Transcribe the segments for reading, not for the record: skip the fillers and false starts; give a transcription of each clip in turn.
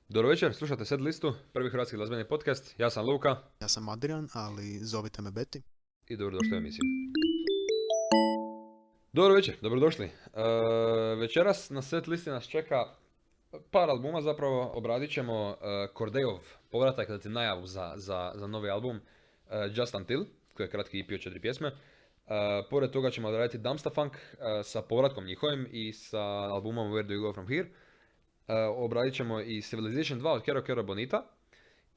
Dobro večer, slušate Set listu, prvi hrvatski glazbeni podcast. Ja sam Luka Ja sam Adrian, ali zovite me Beti. i dobrodošli u emisiju. Dobro večer, dobrodošli. Večeras na Set listi nas čeka par albuma, zapravo obradit ćemo Cordaeov povratak, znači najavu za novi album Just Until, koji je kratki EP od 4 pjesme. Pored toga ćemo odraditi Dumpsta Funk sa povratkom njihovim i sa albumom Where Do You Go From Here. Obradit ćemo i Civilization 2 od Kero Kero Bonita.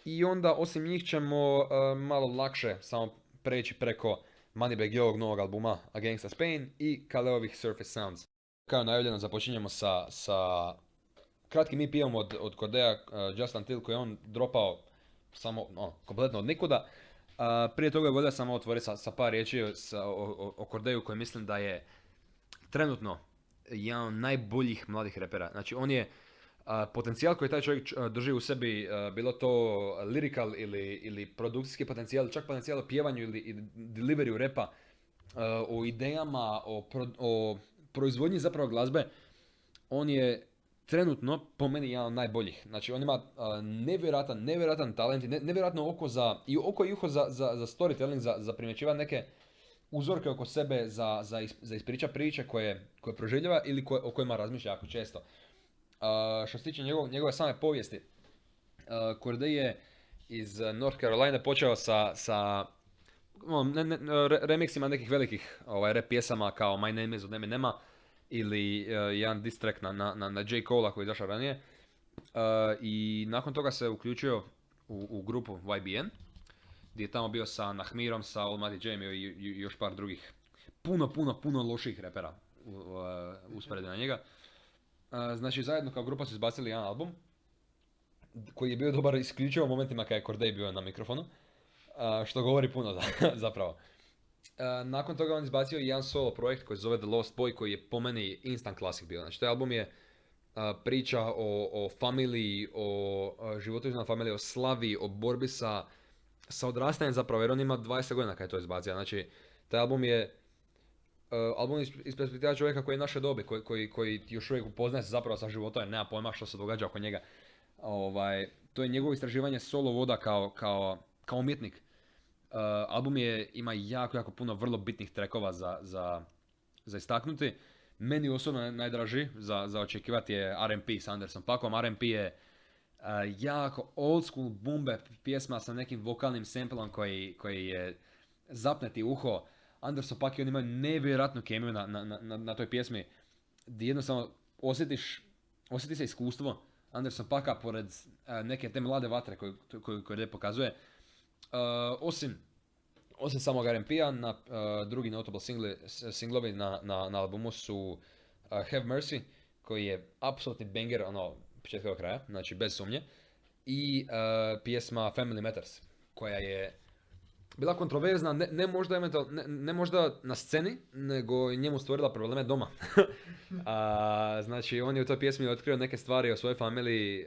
I onda osim njih ćemo malo lakše samo preći preko Moneybagg Yo-ovog novog albuma A Gangsta's Pain i Kaleovih Surface Sounds. Kao najavljeno započinjemo sa kratkim EP-om od Cordea Just Until koji je on dropao samo kompletno od nikuda. Prije toga je volio samo otvoriti sa par riječi o Cordeju koji mislim da je trenutno jedan od najboljih mladih repera. Znači on je potencijal koji taj čovjek drži u sebi, bilo to lyrical ili produkcijski potencijal, čak potencijal o pjevanju ili deliveryu repa, o idejama, o proizvodnji zapravo glazbe, on je trenutno po meni jedan od najboljih. Znači on ima nevjerojatan talent i nevjerojatno oko i uho za storytelling, za primjećivati neke uzorke oko sebe, za ispriča priče koje proživljava ili o kojima razmišlja jako često. Što se tiče njegove same povijesti, Corday je iz North Carolina počeo sa remixima nekih velikih rap pjesama kao My Name Is od Eminema ili jedan diss track na J. Cole-a koji je izašao ranije. I nakon toga se uključio u grupu YBN, gdje je tamo bio sa Nahmirom, sa Almighty Jamie i još par drugih puno loših repera usporedi na njega. Znači zajedno kao grupa su izbacili jedan album koji je bio dobar isključivo u momentima kada je Corday bio na mikrofonu, što govori puno zapravo. Nakon toga on izbacio i jedan solo projekt koji se zove The Lost Boy koji je po meni instant classic bio. Znači taj album je priča o familiji, o životu izvan familije, o slavi, o borbi sa odrastanjem zapravo, jer on ima 20 godina kada je to izbacio. Znači taj album je album iz perspektiva čovjeka koji je naše dobi, koji još uvijek upoznaje se zapravo sa životom, jer nema pojma što se događa oko njega. To je njegovo istraživanje solo voda kao umjetnik. Album ima jako puno vrlo bitnih trackova za istaknuti. Meni osobno najdraži za očekivati je R&P s Anderson Paakom. R&P je jako old school boom bap pjesma sa nekim vokalnim samplom koji je zapneti uho. Anderson Paak i on imaju nevjerojatnu kemiju na toj pjesmi, gdje jednostavno osjeti se iskustvo Anderson Paaka pored neke te mlade vatre koju lijepo pokazuje. Osim samog R&P-a, drugi notable singlovi na albumu su Have Mercy, koji je apsolutni banger, početka do kraja, znači bez sumnje, i pjesma Family Matters, koja je bila kontroverzna, ne možda na sceni, nego njemu stvorila probleme doma. Znači, on je u toj pjesmi otkrio neke stvari o svojoj familiji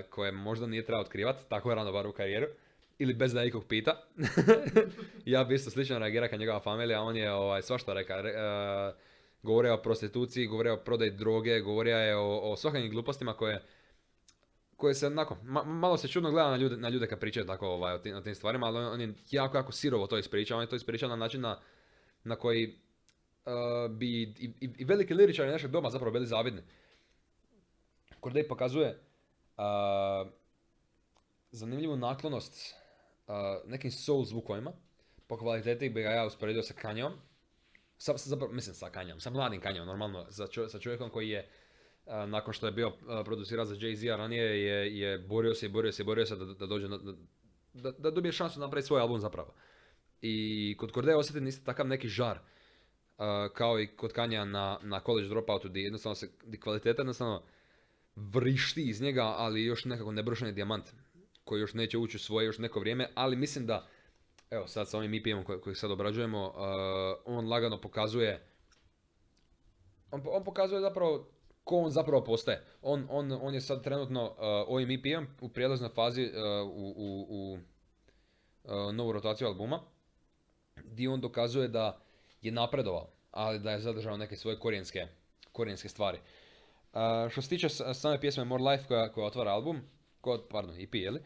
koje možda nije trebao otkrivati, tako je rano bar u karijeru, ili bez da ikog pita. Ja bi isto slično reagirao kao njegova familija, on je svašta rekao. Govorio o prostituciji, govorio o prodaji droge, govorio je o svakakvim glupostima koje se onako, malo se čudno gleda na ljude kad pričaju tako o tim stvarima, ali on je jako sirovo to ispričao. On je to ispričao na način na koji bi i veliki liričari našeg doba zapravo bili zavidni. Corday pokazuje zanimljivu naklonost nekim soul zvukovima. Po kvaliteti bi ga ja usporedio sa Kanyeom. Sa Kanyeom, sa mladim Kanyeom, normalno, sa čovjekom koji je nakon što je bio produciran za Jay-Z ranije je borio se da dođe da dobije šansu napraviti svoj album zapravo. I kod Cordea osjetim isto takav neki žar kao i kod Kanyea na College Dropoutu gdje jednostavno kvaliteta jednostavno vrišti iz njega, ali još nekako nebrušeni dijamant koji još neće ući u svoje još neko vrijeme, ali mislim da evo sad sa ovim EP-om koji sad obrađujemo, on lagano pokazuje on pokazuje zapravo ko on zapravo postaje. On je sad trenutno ovim EP-om u prijelaznoj fazi u novu rotaciju albuma, gdje on dokazuje da je napredovao, ali da je zadržao neke svoje korijenske stvari. Što se tiče same pjesme More Life koja otvara album, EP, jeli?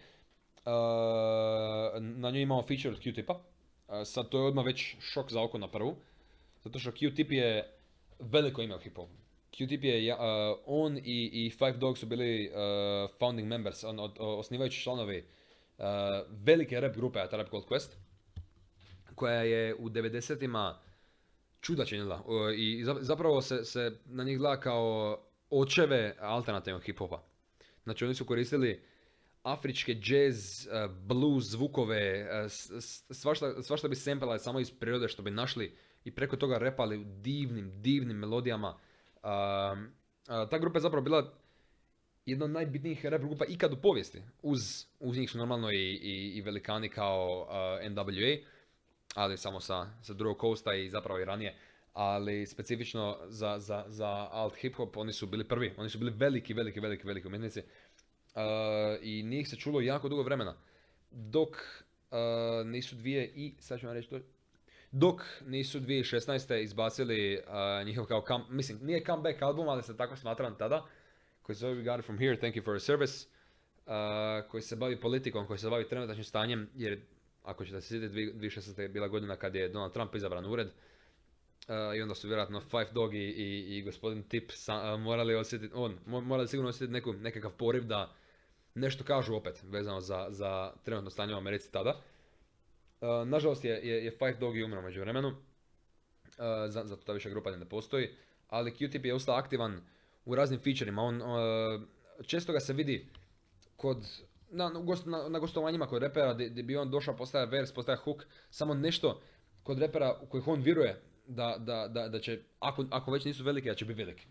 Na njoj imamo feature od Q-Tipa. Sad to je odmah već šok za oko na prvu. Zato što Q-Tip je veliko ime u hip-hopu. Q-Tip je, on i Five Dog su bili founding members, osnivajući članovi velike rap grupe A Tribe Called Quest, koja je u 90-ima čuda činila. I zapravo se na njih gleda kao očeve alternativnog hip-hopa. Znači oni su koristili afričke jazz, blues zvukove, svašta bi samplali samo iz prirode što bi našli i preko toga repali u divnim melodijama. Ta grupa je zapravo bila jedna od najbitnijih rap grupa ikad u povijesti. Uz njih su normalno i velikani kao NWA, ali samo sa drugog coasta i zapravo i ranije. Ali specifično za alt hip-hop oni su bili prvi. Oni su bili veliki umjetnici. I njih se čulo jako dugo vremena. Dok nisu dok nisu 2016. izbacili njihov kao mislim, nije comeback album, ali se tako smatram tada, koji se zove We Got It From Here, Thank You For Your Service, koji se bavi politikom, koji se bavi trenutačnim stanjem, jer ako ćete se sjetiti, 2016. je bila godina kad je Donald Trump izabran u ured, i onda su vjerojatno Five Dog i gospodin Tip morali sigurno osjetiti nekakav poriv da nešto kažu opet vezano za trenutno stanje u Americi tada. Nažalost je Five Dog i umro među vremenu, zato ta više grupa ne postoji, ali Q-Tip je ostao aktivan u raznim featurima. Često ga se vidi na gostovanjima kod repera gdje bi on došao, postaja vers, postaja hook, samo nešto kod repera u kojih on vjeruje da će, ako već nisu veliki, da će biti veliki,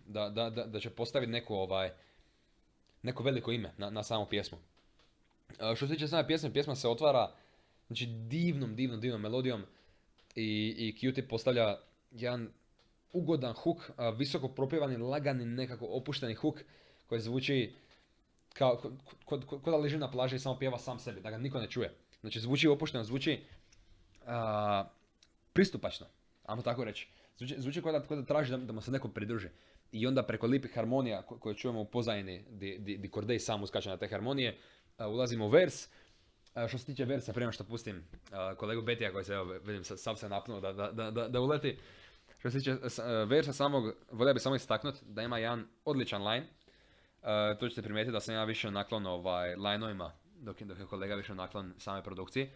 da će postaviti neko veliko ime na samu pjesmu. Što se tiče same pjesma se otvara znači divnom melodijom i Q-Tip postavlja jedan ugodan hook, visoko propjevani, lagani, nekako opušteni hook koji zvuči kao da leži na plaži i samo pjeva sam sebi, da ga niko ne čuje. Znači zvuči opušteno, zvuči pristupačno, ajmo tako reći. Zvuči kao da traži da mu se neko pridruži. I onda preko lipih harmonija koje čujemo u pozadini, di Corday sam uskače na te harmonije, ulazimo u vers. Što se tiče versa, prema što pustim kolegu Betija koji se, evo, vidim, sav se napnuo da uleti. Što se tiče versa samog, volio bi samo istaknuti da ima jedan odličan line. To ćete primijetiti da sam ja više naklon line-ovima, dok je kolega više naklon same produkcije.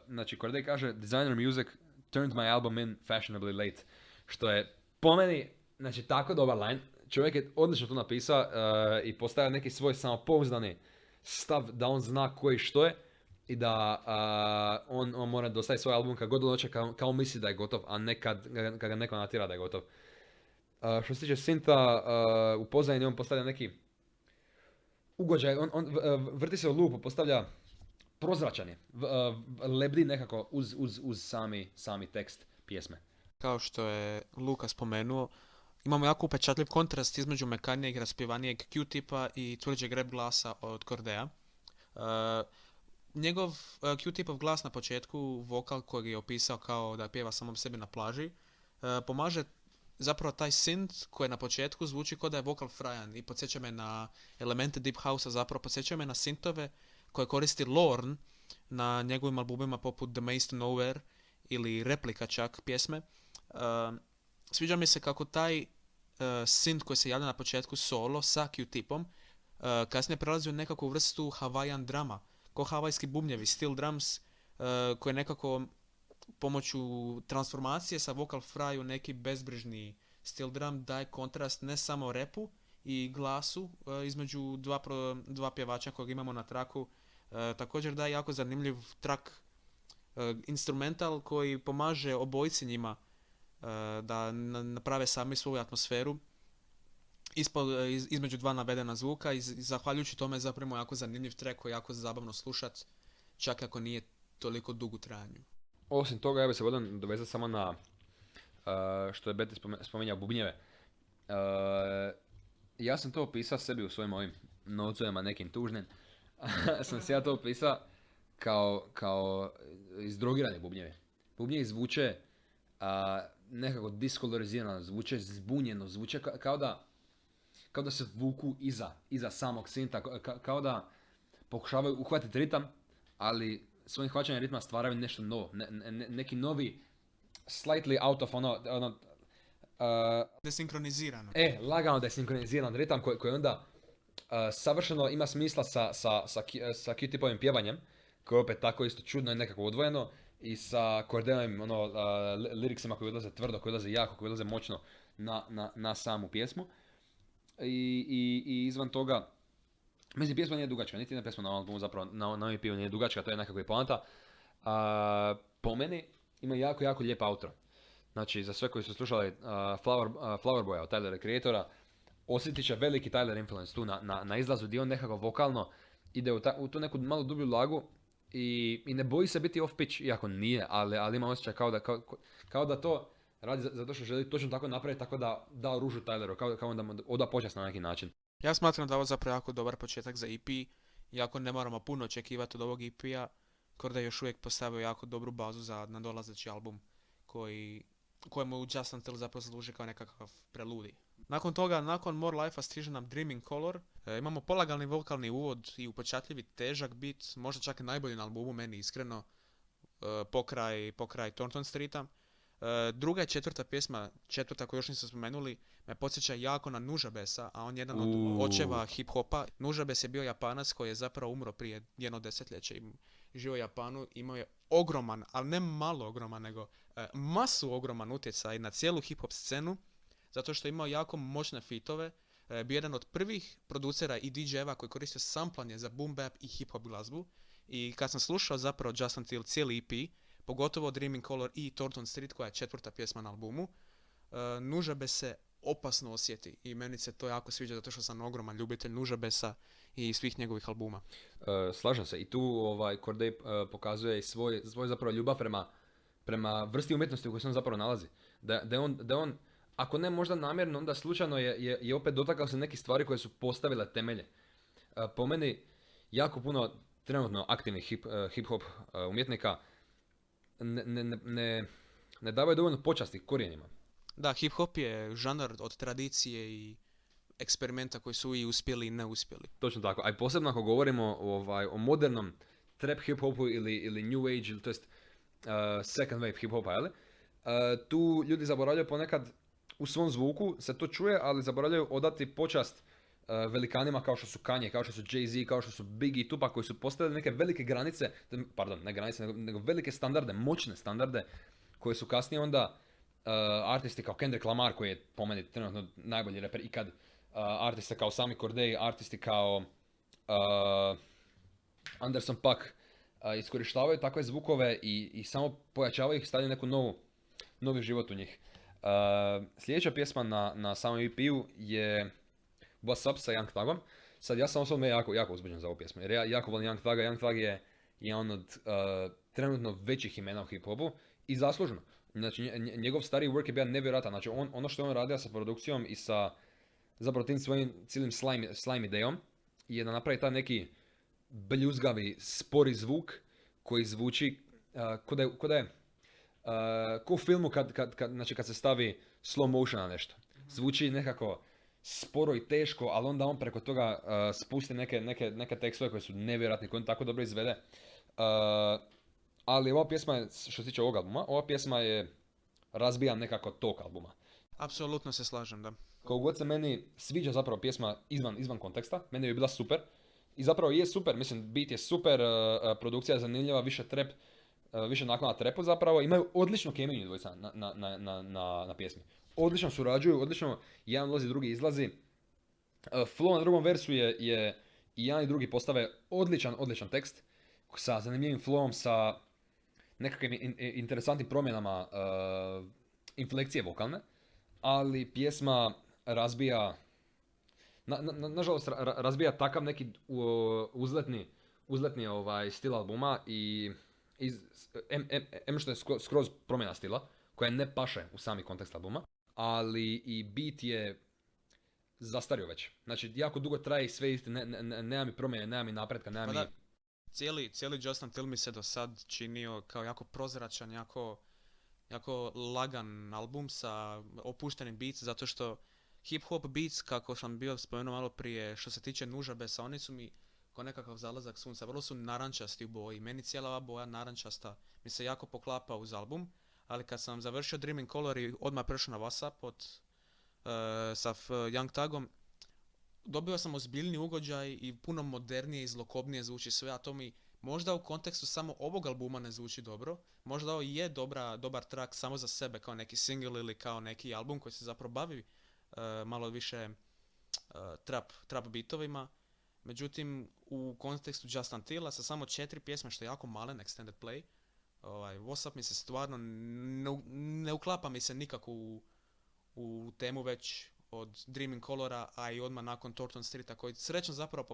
Znači, Corday kaže, designer music turned my album in fashionably late. Što je po meni, znači, tako dobar line. Čovjek je odlično to napisao i postavio neki svoj samopouzdani stav da on zna koji što je i da on mora dostaviti svoj album kad god dođe kao misli da je gotov, a ne kad ga neko natjera da je gotov. Što se tiče synta, u pozadini on postavlja neki ugođaj, on vrti se u lupu, postavlja prozračan je, lebdi nekako uz sami tekst pjesme. Kao što je Luka spomenuo, imamo jako upečatljiv kontrast između mekanijeg i raspjevanijeg Q-Tipa i tvrđeg rap glasa od Cordea. Njegov Q-Tipov glas na početku, vokal kojeg je opisao kao da pjeva samom sebi na plaži, pomaže zapravo taj synth koji na početku zvuči kao da je vokal frajan i podsjeća me na elemente deep house-a, zapravo podsjeća me na synthove koje koristi Lorne na njegovim albumima poput The Maze to Nowhere ili Replika čak pjesme. Sviđa mi se kako taj synth koji se javlja na početku solo sa Q-Tipom kasnije prelazi u nekakvu vrstu Hawaiian drama, ko havajski bubnjevi, steel drums, koje nekako pomoću transformacije sa vocal fry u neki bezbrižni steel drum daje kontrast ne samo repu i glasu između dva pjevača kojeg imamo na traku. Također daje jako zanimljiv track instrumental koji pomaže obojci njima da naprave sami svoju atmosferu između dva navedena zvuka i zahvaljujući tome zapravo jako zanimljiv track koji je jako zabavno slušat, čak ako nije toliko dug u trajanju. Osim toga, ja bih se vodio dovezati samo na što je Beti spominjao bubnjeve. Ja sam to opisao sebi u svojim ovim nocujema nekim tužnim. Sam se ja to opisao kao izdrogirane bubnjeve. Bubnjevi zvuče nekako diskolorizirano, zvuče zbunjeno, zvuče kao da kao da se vuku iza samog sinta, kao da pokušavaju uhvatiti ritam, ali svojim hvaćanjem ritma stvaraju nešto novo, neki novi, slightly out of Desinkronizirano. lagano desinkroniziran ritam koji onda savršeno ima smisla sa Q-tipovim pjevanjem, koje je opet tako isto čudno i nekako odvojeno, i sa Cordeovim liriksima koji odlaze tvrdo, koji odlaze jako, koji odlaze moćno na samu pjesmu. I izvan toga, mislim, pjesma nije dugačka, niti jedna pjesma na albumu zapravo, na EP-u nije dugačka, to je nekako i poanta. Po meni ima jako, jako lijep outro. Znači, za sve koji su slušali Flower Boya od Tylera Creatora, osjetit će veliki Tyler influence tu na izlazu, gdje on nekako vokalno ide u tu neku malo dublju lagu i ne boji se biti off pitch, iako nije, ali ima osjećaj kao da to radi zato što želi točno tako napraviti, tako da da oružu Tyleru, kao da oda počast na neki način. Ja smatram da je ovo zapravo jako dobar početak za EP, iako ne moramo puno očekivati od ovog EP-a, Corday još uvijek postavio jako dobru bazu za nadolazeći album kojemu Just Until zapravo služi kao nekakav preludi. Nakon toga, nakon More Life-a stiže nam Dreaming Color. Imamo polagani vokalni uvod i upečatljivi težak beat, možda čak i najbolji na albumu, meni iskreno, pokraj Thornton Streeta. Druga i četvrta pjesma, četvrta koju još nismo spomenuli, me podsjeća jako na Nujabesa, a on je jedan od očeva hip-hopa. Nujabes je bio Japanac koji je zapravo umro prije jedno desetljeće i živio u Japanu, imao je ogroman, ali ne malo ogroman, nego masu ogroman utjecaj na cijelu hip-hop scenu, zato što je imao jako moćne fitove, bio jedan od prvih producera i DJ-eva koji koristio samplanje za boom bap i hip-hop glazbu. I kad sam slušao zapravo Just Until cijeli EP, pogotovo Dreaming Color i Thornton Street koja je četvrta pjesma na albumu, Nujabes se opasno osjeti i meni se to jako sviđa zato što sam ogroman ljubitelj Nujabesa i svih njegovih albuma. Slažem se, i tu Corday pokazuje i svoj zapravo ljubav prema vrsti umjetnosti u kojoj se on zapravo nalazi. Da on, ako ne možda namjerno, onda slučajno je opet dotakao se nekih stvari koje su postavile temelje. Po meni, jako puno trenutno aktivnih hip-hop umjetnika ne davaju dovoljno počasti korijenima. Da, hip-hop je žanar od tradicije i eksperimenta koji su i uspjeli i ne uspjeli. Točno tako, a i posebno ako govorimo o modernom trap hip-hopu ili new age, ili to jest second wave hip-hopa, jel? Tu ljudi zaboravljaju ponekad u svom zvuku, se to čuje, ali zaboravljaju odati počast velikanima kao što su Kanye, kao što su Jay-Z, kao što su Biggie i Tupac, koji su postavili neke velike granice, pardon, ne granice, nego velike standarde, moćne standarde, koje su kasnije onda artisti kao Kendrick Lamar, koji je po meni trenutno najbolji reper ikad, artisti kao Sami Corday, artisti kao Anderson .Paak, iskorištavaju takve zvukove i samo pojačavaju ih, stavljaju neku novi život u njih. Sljedeća pjesma na samom EP-u je What's Up sa Young Thugom. Sad ja sam osobno jako, jako uzbuđen za ovu pjesmu, jer ja jako volim Young Thuga. Young Thug je jedan od trenutno većih imena u hip-hopu i zaslužno. Znači, njegov stariji work je bio nevjerojatan. Znači, ono što je on radio sa produkcijom i sa zapravo tim svojim cijelim slime idejom je da napravi taj neki bljuzgavi, spori zvuk koji zvuči ko u filmu kad se stavi slow motion na nešto. Zvuči nekako sporo i teško, ali onda on preko toga spusti neke tekstove koje su nevjerojatni, koje on tako dobro izvede. Ali ova pjesma je, što se tiče ovog albuma, ova pjesma je razbija nekako tok albuma. Apsolutno se slažem, da. Kako god se meni sviđa zapravo pjesma izvan konteksta, meni je bila super. I zapravo je super, mislim, beat je super, produkcija je zanimljiva, više naklona trepu zapravo. Imaju odličnu kemiju dvojica na pjesmi. Odlično surađuju, odlično jedan ulazi, drugi izlazi. Flow na drugom versu je i jedan i drugi postave odličan tekst sa zanimljivim flowom, sa nekakvim interesantnim promjenama inflekcije vokalne, ali pjesma razbija, nažalost, razbija takav neki uzletni stil albuma i što je skroz promjena stila, koja ne paše u sami kontekst albuma, ali i beat je zastario već. Znači, jako dugo traje i sve isti, nema mi promjene, nema mi napretka, nema mi... Cijeli Just Until mi se do sad činio kao jako prozračan, jako lagan album sa opuštenim beats, zato što hip hop beats, kako sam bio spomenuo malo prije, što se tiče Nužabesa, oni su mi ko nekakav zalazak sunca, vrlo su narančasti u boji. Meni cijela ova boja narančasta mi se jako poklapa uz album, ali kad sam završio Dreaming Color i odmah prešao na WhatsApp sa Young Thugom, dobio sam ozbiljni ugođaj i puno modernije i zlokobnije zvuči sve, a to mi možda u kontekstu samo ovog albuma ne zvuči dobro, možda ovo je dobar track samo za sebe kao neki single ili kao neki album koji se zapravo bavi malo više trap beatovima. Međutim, u kontekstu Just Until sa samo 4 pjesme, što je jako malen extended play, WhatsApp mi se stvarno ne uklapa mi se nikako u temu već od Dreaming Colora, a i odmah nakon Thornton Streeta, koji srećno zapravo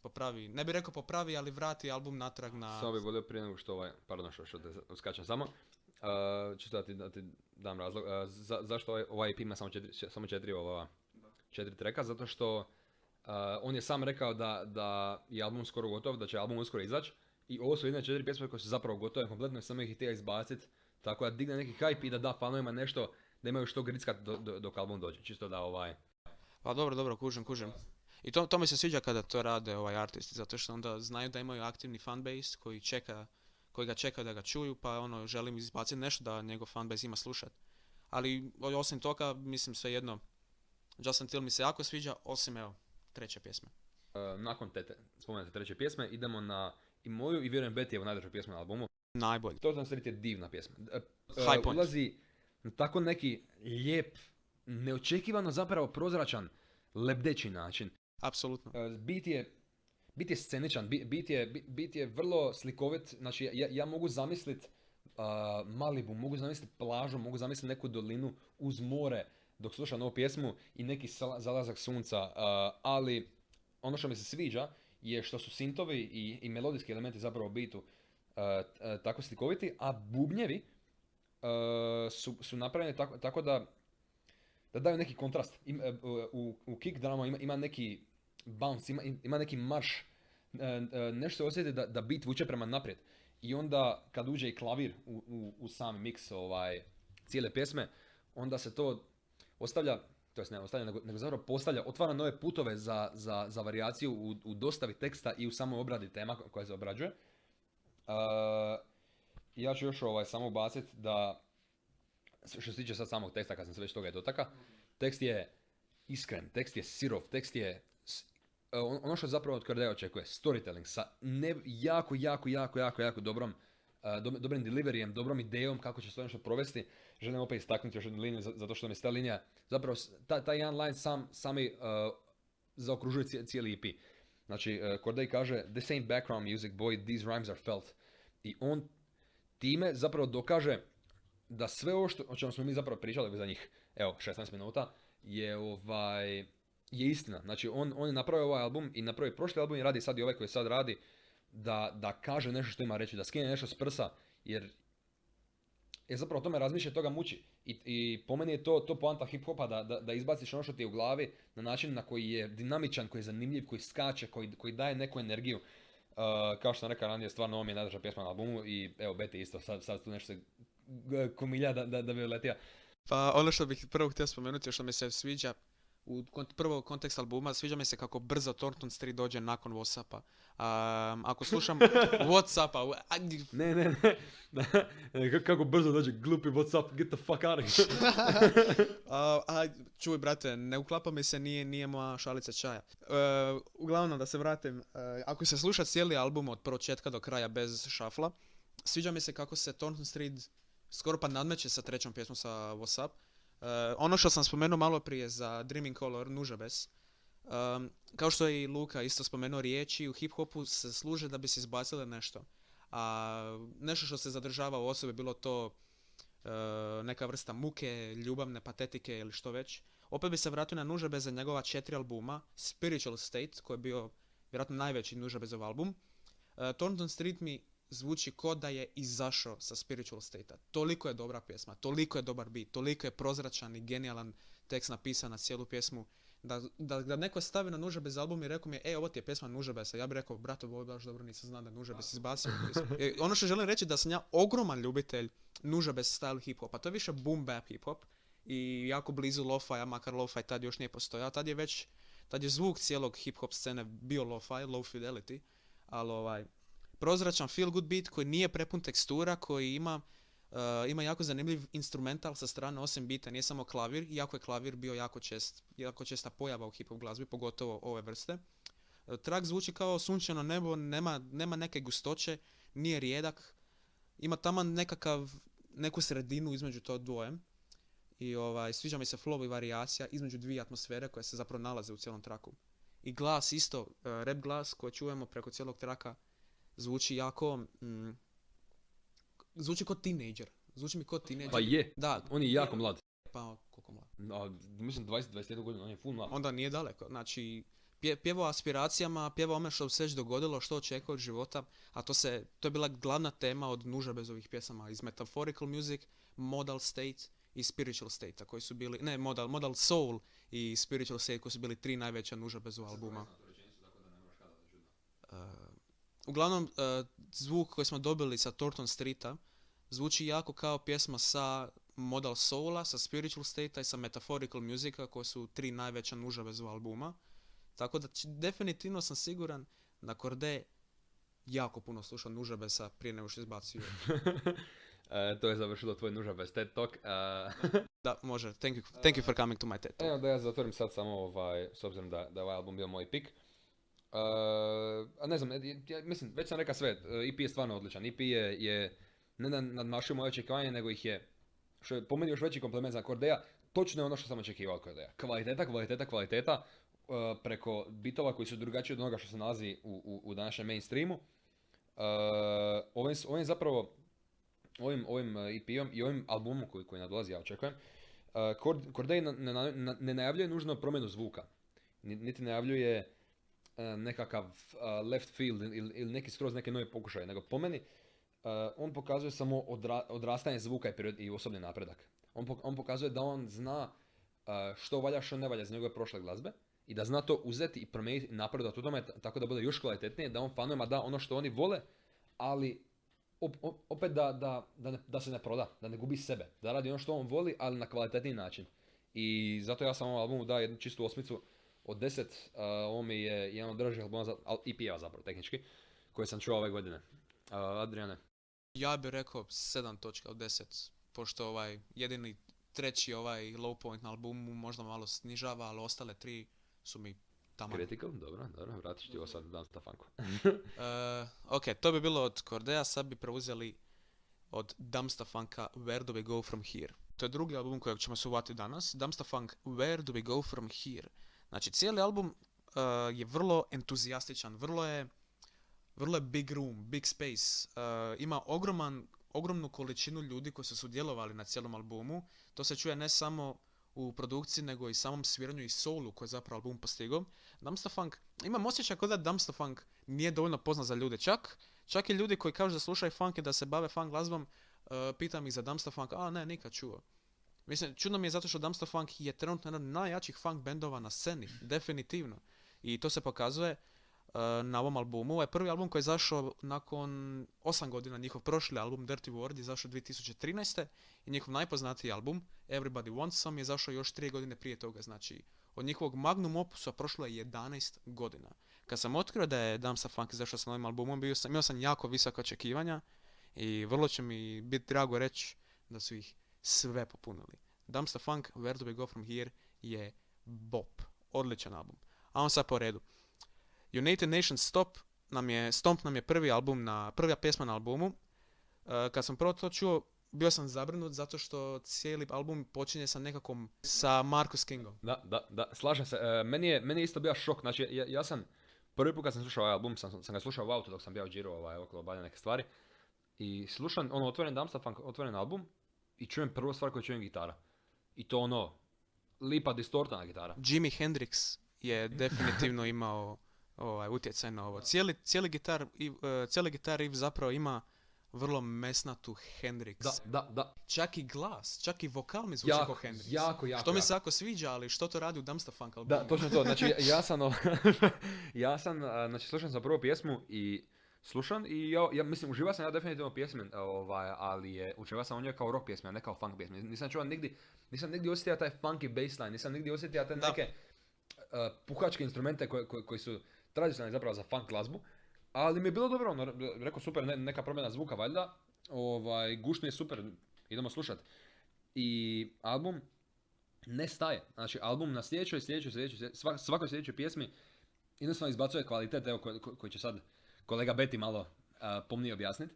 popravi, ne bih rekao popravi, ali vrati album natrag na... Samo bih volio prije nego što pardon što te uskačem samo, čisto da ti dam razlog, zašto ovaj EP ima samo četiri treka, zato što on je sam rekao da je album skoro gotov, da će album uskoro izaći, i ovo su jedne 4 pjesme koje su zapravo gotove kompletno, samo ih htio izbaciti, tako da digne neki hype i da fanovima nešto, da imaju što grickat dok album dođe, čisto da Pa dobro, kužim. I to mi se sviđa kada to rade artisti, zato što onda znaju da imaju aktivni fanbase koji ga čeka da ga čuju, pa želim izbaciti nešto da njegov fanbase ima slušat. Ali osim toga, mislim svejedno, Just Until mi se jako sviđa, osim treće pjesme. Nakon spomenute treće pjesme idemo na i moju i vjerujem Bettyjevu najdražu pjesmu na albumu. Najbolje. Thornton Street je divna pjesma. High point. Ulazi na tako neki lijep, neočekivano zapravo prozračan, lebdeći način. Apsolutno. Beat je sceničan, beat je vrlo slikovit, znači ja mogu zamisliti Malibu, mogu zamisliti plažu, mogu zamisliti neku dolinu uz more dok slušam ovu pjesmu i neki zalazak sunca, ali ono što mi se sviđa je što su sintovi i melodijski elementi zapravo u beatu tako slikoviti, a bubnjevi su napravljeni tako da daju neki kontrast. U kick drumu ima neki bounce, ima neki marš, nešto se osjeti da beat vuče prema naprijed. I onda kad uđe i klavir u sami mix cijele pjesme, onda se to ostavlja, to jest ne ostavlja, nego zapravo postavlja, otvara nove putove za varijaciju u dostavi teksta i u samoj obradi tema koja se obrađuje. Ja ću još samo ubaciti da, što se tiče sad samog teksta, kad sam se već toga dotakao, tekst je iskren, tekst je sirov, tekst je ono što zapravo od Cordae očekuje, storytelling sa jako dobrim deliverijem, dobrom idejom kako će se to nešto provesti. Želim opet istaknuti još jednu liniju, zato što mi je ta linija, zapravo taj jedan line sami zaokružuje cijeli EP. Znači, Cordae kaže, this ain't background music, boy, these rhymes are felt. I on time zapravo dokaže da sve ovo o čemu smo mi zapravo pričali za njih, 16 minuta, je istina. Znači, on je napravio ovaj album i napravio prošli album i radi sad i ovaj koji sad radi, da kaže nešto što ima reći, da skine nešto s prsa, jer zapravo o tome razmišlja, to ga muči. I po meni je to poanta hip-hopa, da izbaciš ono što ti je u glavi na način na koji je dinamičan, koji je zanimljiv, koji skače, koji daje neku energiju. Kao što sam rekao ranije, stvarno ovo mi je najdraža pjesma na albumu i evo Betty isto, sad tu nešto se komilja da bi letija. Pa ono što bih prvo htio spomenuti, što mi se sviđa, prvo kontekst albuma, sviđa mi se kako brzo Thornton Street dođe nakon Whatsappa. Ako slušam Whatsappa... Ne. Kako brzo dođe glupi Whatsapp, get the fuck out of here. Čuj, brate, ne uklapa mi se, nije moja šalica čaja. Uglavnom, da se vratim, ako se sluša cijeli album od početka do kraja bez šafla, sviđa mi se kako se Thornton Street skoro pa nadmeće sa trećom pjesmom sa Whatsapp. Ono što sam spomenuo malo prije za Dreaming Color, Nužabes, kao što je i Luka isto spomenuo, riječi u hip-hopu se služe da bi se izbacile nešto. Nešto što se zadržava u osobi, bilo to neka vrsta muke, ljubavne patetike ili što već. Opet bi se vratio na Nužabeza, njegova 4 albuma, Spiritual State, koji je bio vjerojatno najveći Nužabezov album. Thornton Street mi zvuči ko da je izašao sa Spiritual State-a. Toliko je dobra pjesma, toliko je dobar beat, toliko je prozračan i genijalan tekst napisan na cijelu pjesmu. Da neko stavi na Nužabez album i rekao mi je, ovo ti je pjesma Nužabeza, ja bih rekao, brate, ovo je baš dobro, nisam znao da je Nužabez izbacio. Ono što želim reći da sam ja ogroman ljubitelj Nužabez style hip-hopa, to je više boom bap hip-hop i jako blizu lo-fi, makar lo-fi tad još nije postojao. Tad je zvuk cijelog hip-hop scene bio lo-fi, low fidelity, ali prozračan feel good beat koji nije prepun tekstura, koji ima jako zanimljiv instrumental sa strane osim bita, nije samo klavir, iako je klavir bio jako česta pojava u hip-hop glazbi, pogotovo ove vrste. Track zvuči kao sunčano nebo, nema neke gustoće, nije rijedak, ima taman neku sredinu između to dvoje. I sviđa mi se flow i varijacija između dvije atmosfere koje se zapravo nalaze u cijelom traku. I glas isto, rap glas koji čujemo preko cijelog traka zvuči zvuči kao teenager. Zvuči mi kao teenager. Pa je, da, on je jako mlad. Pa koliko mlad? Mislim 20-21 godina, on je full mlad. Onda nije daleko. Znači, pjeva o aspiracijama, pjeva o ome što se već dogodilo, što očekuje od života, a to je bila glavna tema od Nužabezovih pjesama iz Metaphorical Music, Modal State i Spiritual State, koji su bili, ne, Modal Soul i Spiritual State koji su bili 3 najveća Nužabezova albuma. Uglavnom, zvuk koji smo dobili sa Thornton Streeta zvuči jako kao pjesma sa Modal Soula, sa Spiritual State i sa Metaphorical Musica koji su 3 najveća Nužabezova albuma. Tako da definitivno sam siguran da Cordae jako puno sluša Nužabesa prije nego što izbacio. To je završilo tvoj Nužabes TED Talk. Da, može. Thank you for coming to my TED Talk. Evo da ja zatvorim sad samo s obzirom da je ovaj album bio moj pik. A ne znam, mislim, već sam rekao sve, EP je stvarno odličan. EP je ne nadmašio moje očekivanje, nego ih je, što je po meni još veći kompliment za Cordea, točno je ono što sam očekivao od Cordea. Kvaliteta, preko bitova koji su drugačiji od onoga što se nalazi u današnjem mainstreamu. Ovim zapravo, ovim EP-om i ovim albumom koji nadolazi, ja očekujem, Cordea ne najavljuje nužno promjenu zvuka, niti najavljuje nekakav left field ili neki skroz neke nove pokušaje, nego po meni on pokazuje samo odrastanje zvuka i osobni napredak. On pokazuje da on zna što valja, što ne valja za njegove prošle glazbe i da zna to uzeti i promijeniti napredovati u tome tako da bude još kvalitetnije, da on fanovima da ono što oni vole, ali opet da se ne proda, da ne gubi sebe, da radi ono što on voli, ali na kvalitetniji način. I zato ja sam ovom albumu dao jednu čistu 8 od 10, ovo mi je jedan od dražih albuma, EP-a zapravo tehnički, koje sam čuo ove godine. Adriane? Ja bih rekao 7 točka od 10, pošto jedini treći low point na albumu možda malo snižava, ali ostale 3 su mi tamo. Critical, dobro, vratit ću ti ovo sad Dumpsta Funku. Ok, to bi bilo od Cordea, sad bi preuzeli od Dumpsta Funka Where Do We Go From Here. To je drugi album kojeg ćemo se uvati danas. Dumpsta Funk Where Do We Go From Here. Znači, cijeli album je vrlo entuzijastičan, vrlo je big room, big space. Ima ogromnu količinu ljudi koji su sudjelovali na cijelom albumu. To se čuje ne samo u produkciji, nego i samom sviranju i soulu koji je zapravo album postigao. Dumpsta Funk, imam osjećaj kao da Dumpsta Funk nije dovoljno poznat za ljude. Čak i ljudi koji kažu da slušaju funk i da se bave funk glazbom, pitam ih za Dumpsta Funk, ne, nikad čuo. Mislim, čudno mi je zato što Dumpsta Funk je trenutno jedan od najjačih funk bendova na sceni, definitivno. I to se pokazuje na ovom albumu. Ovo je prvi album koji je izašao nakon 8 godina, njihov prošli album Dirty World je izašao 2013. I njihov najpoznatiji album Everybody Wants Some je izašao još 3 godine prije toga. Znači, od njihovog magnum opusa prošlo je 11 godina. Kad sam otkrio da je Dumpsta Funk izašao sa novim albumom, imao sam jako visoka očekivanja i vrlo će mi biti drago reći da su ih sve popunili. Dumpsta Funk Where Do We Go From Here je bop, odličan album. A on sad po redu. United Nations Stomp nam je prva pjesma na albumu. Kad sam prvo to čuo, bio sam zabrinut zato što cijeli album počinje sa Marcus Kingom. Da, slažem se. Meni je isto bio šok. Znači, ja sam prvi put kad sam slušao ovaj album, sam ga slušao u autu dok sam bio džiro okolo obavljanja neke stvari. I slušam, otvoren Dumpsta Funk, otvoren album i čujem prvu stvar koju čujem gitara. I to lipa distortana gitara. Jimi Hendrix je definitivno imao utjecaj na ovo. Cijeli gitar riff zapravo ima vrlo mesnatu Hendrix. Da. Čak i glas, čak i vokal mi zvuči kao Hendrix. Jako. Što mi se jako sviđa, ali što to radi u Dumpsta Funk albumu? Da, točno to. Znači, ja sam slušam za prvu pjesmu i slušan i ja mislim, uživao sam ja definitivno u pjesmi, ali uživao sam u njoj kao rock pjesmi, a ne kao funk pjesmi. Nisam nigdje osjetio taj funky bassline, nisam nigdje osjetio te Da. neke puhačke instrumente koji su tradicionalni zapravo za funk glazbu, ali mi je bilo dobro, ono, rekao super, neka promjena zvuka valjda, gušt mi je super, idemo slušat. I album ne staje, znači album na svakoj sljedećoj pjesmi jednostavno izbacuje kvalitet, evo koji će sad kolega Beti malo pomnije objasniti.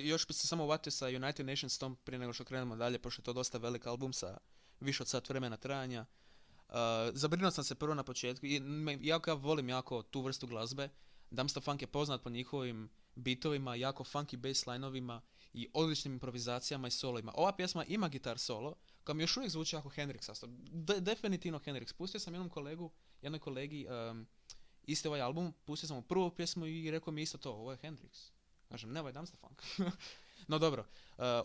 Još bi se samo uvatio sa United Nations Stomp prije nego što krenemo dalje, pošto je to dosta velik album sa više od sat vremena trajanja. Zabrinuo sam se prvo na početku, ja volim jako tu vrstu glazbe. Dumpster Funk je poznat po njihovim bitovima, jako funky basslineovima i odličnim improvizacijama i solima. Ova pjesma ima gitar solo, koja mi još uvijek zvuči jako Hendrix. Definitivno Hendrix. Pustio sam jednoj kolegi isti ovaj album, pustio sam mu prvu pjesmu i rekao mi isto to, ovo je Hendrix. Kažem, ne, ovo je Dumpster Funk. No dobro,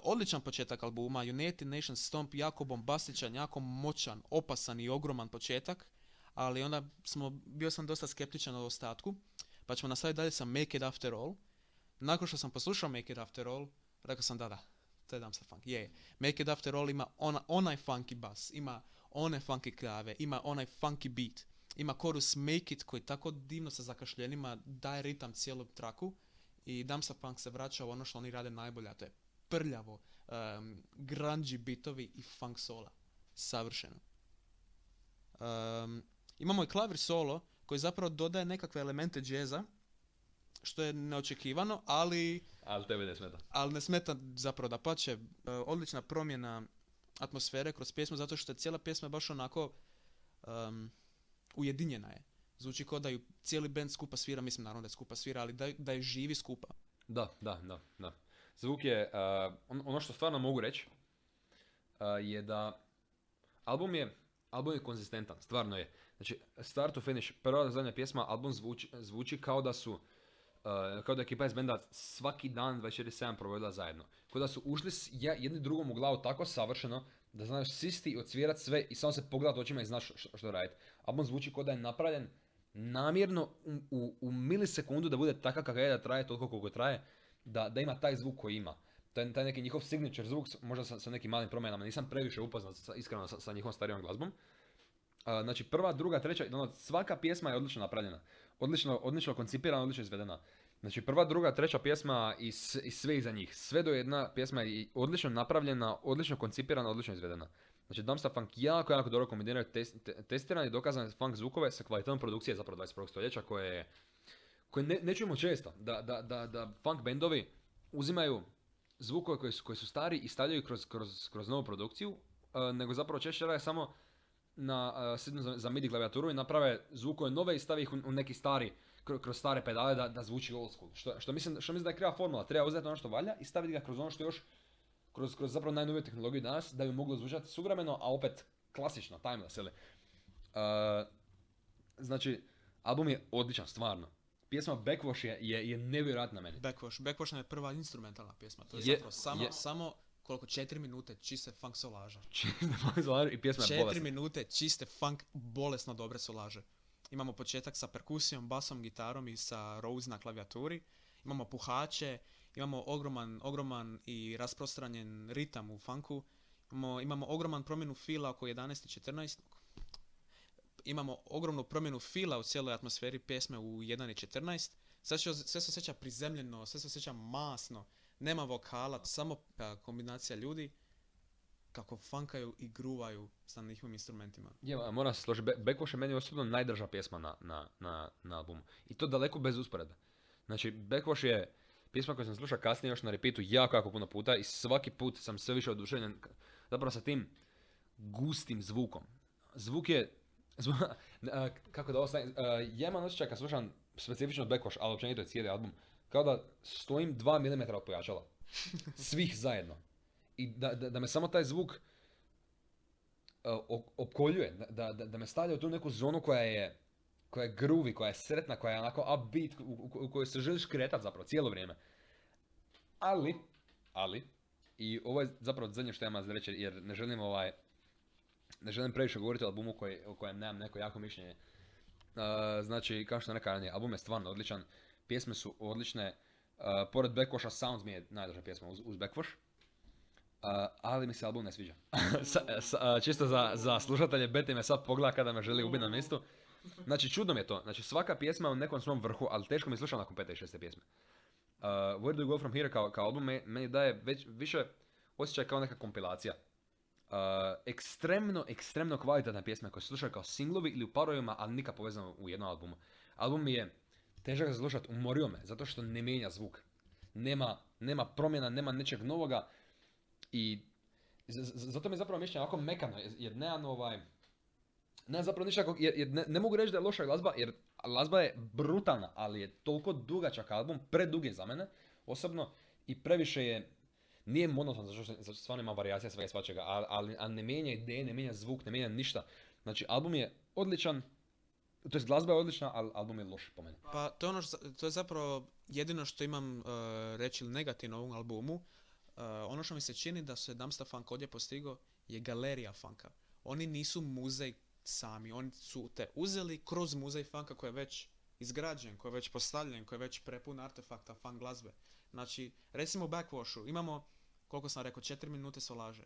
odličan početak albuma, United Nations Stomp, jako bombastičan, jako moćan, opasan i ogroman početak, ali onda bio sam dosta skeptičan o ostatku, pa ćemo nastaviti dalje sa Make It After All. Nakon što sam poslušao Make It After All, rekao sam da, to je Dumpster Funk, je. Make It After All ima onaj funky bass, ima one funky klave, ima onaj funky beat, ima chorus Make It koji tako divno sa zakašljenima daje ritam cijelom traku. I Dumpster Funk se vraća u ono što oni rade najbolje, a to je prljavo, grungy bitovi i funk sola. Savršeno. Imamo i klavir solo koji zapravo dodaje nekakve elemente džeza, što je neočekivano, ali tebe ne smeta. Ali ne smeta zapravo, dapače, odlična promjena atmosfere kroz pjesmu, zato što je cijela pjesma baš onako ujedinjena je. Zvuči kao da ju cijeli band skupa svira, mislim naravno da je skupa svira, ali da je živi skupa. Da. Zvuk je, ono što stvarno mogu reći, je da album je konzistentan, stvarno je. Znači, start to finish, prva do zadnja pjesma, album zvuči kao da je ekipa iz benda svaki dan 24/7 provodila zajedno. Kao da su ušli jedni drugom u glavu tako savršeno da znaš sisti i odsvirat sve i samo se pogledat očima i znaš što raditi. Album zvuči kao da je napravljen namjerno u milisekundu da bude takav kakav je, da traje toliko koliko traje, da ima taj zvuk koji ima. Taj neki njihov signature zvuk, možda sa nekim malim promjenama, nisam previše upoznat iskreno sa njihovom starijom glazbom. Znači prva, druga, treća, svaka pjesma je odlično napravljena. Odlično koncipirana, odlično izvedena. Znači prva, druga, treća pjesma i sve iza njih. Sve do jedna pjesma je odlično napravljena, odlično koncipirana, odlično izvedena. Znači Dumpster Funk jako dobro kombiniraju testirane i dokazane funk zvukove sa kvalitetom produkcije zapravo 21. stoljeća koje ne čujemo često. Da funk bendovi uzimaju zvukove koji su stari i stavljaju kroz novu produkciju, nego zapravo češće rade samo za MIDI klavijaturu i naprave zvukove nove i stavi ih u neki stari, kroz stare pedale da zvuči old school. Što mislim da je kriva formula. Treba uzeti ono što valja i staviti ga kroz ono što još kroz zapravo najnoviju tehnologiju danas da bi moglo zvučati suvremeno, a opet klasično, timeless, ili? Znači, album je odličan, stvarno. Pjesma Backwash je nevjerojatna meni. Backwash nam je prva instrumentalna pjesma. To je zapravo samo koliko 4 minute čiste funk solaža. Čiste funk solaža i pjesma je bolesna. 4 minute čiste funk bolesno dobre solaže. Imamo početak sa perkusijom, basom, gitarom i sa Rose na klavijaturi. Imamo puhače, imamo ogroman i rasprostranjen ritam u funku. Imamo ogroman promjenu fila oko 11 i 14. Imamo ogromnu promjenu fila u cijeloj atmosferi pjesme u 1 i 14. Sve se osjeća prizemljeno, sve se osjeća masno. Nema vokala, samo kombinacija ljudi kako funkaju i gruvaju sa njihovim instrumentima. Moram se složiti, Backwash je meni osobno najdrža pjesma na albumu. I to daleko bez usporede. Znači, Backwash je pjesma koju sam slušao kasnije još na repeatu jako puno puta i svaki put sam sve više oduševljen zapravo sa tim gustim zvukom. Zvuk je... kako da ostaje... ja imam osjećaj kad slušam specifično Backwash, ali općenito je cijeli album, kao da stojim 2 mm od pojačala. Svih zajedno. I da me samo taj zvuk opkoljuje, da me stavlja u tu neku zonu koja je groovy, koja je sretna, koja je onako upbeat, u kojoj se želiš kretat zapravo cijelo vrijeme. Ali, i ovo je zapravo zadnje što imam za reći, jer ne želim previše govoriti o albumu o kojem nemam neko jako mišljenje. Znači, kao što sam rekao ranije, album je stvarno odličan, pjesme su odlične, Pored Backwasha, Sounds mi je najdraža pjesma uz Backwash. Ali mi se album ne sviđa. Čisto za slušatelje, Beti me sad pogleda kada me želi ubiti na mjestu. Znači, čudno mi je to. Znači, svaka pjesma je u nekom svom vrhu, ali teško mi slušam nakon 5. i 6. pjesme. Where Do You Go From Here kao album meni daje više osjećaj kao neka kompilacija. Ekstremno kvalitetna pjesma koja se sluša kao singlovi ili u parovima, ali nikad povezano u jednom albumu. Album mi je težak za slušat, umorio me, zato što ne mijenja zvuk. Nema promjena, nema nečeg novoga. I zato mi je zapravo mišljenje ovako mekano, jer nemam zapravo ništa, jer ne mogu reći da je loša glazba, jer glazba je brutalna, ali je toliko dugačak album, predug je za mene, osobno, i previše je, nije monoton, zato što stvarno ima varijacija svega i svačega, ali ne mijenja ideje, ne mijenja zvuk, ne mijenja ništa. Znači, album je odličan, to jest glazba je odlična, ali album je loš po meni. Pa to je zapravo jedino što imam reći negativno o ovom albumu. Ono što mi se čini da se Dumpsta Funk ovdje postigao je galerija funka. Oni nisu muzej sami, oni su te uzeli kroz muzej funka koji je već izgrađen, koji je već postavljen, koji je već prepun artefakta funk glazbe. Znači, recimo u Backwashu imamo, koliko sam rekao, 4 minute solaže.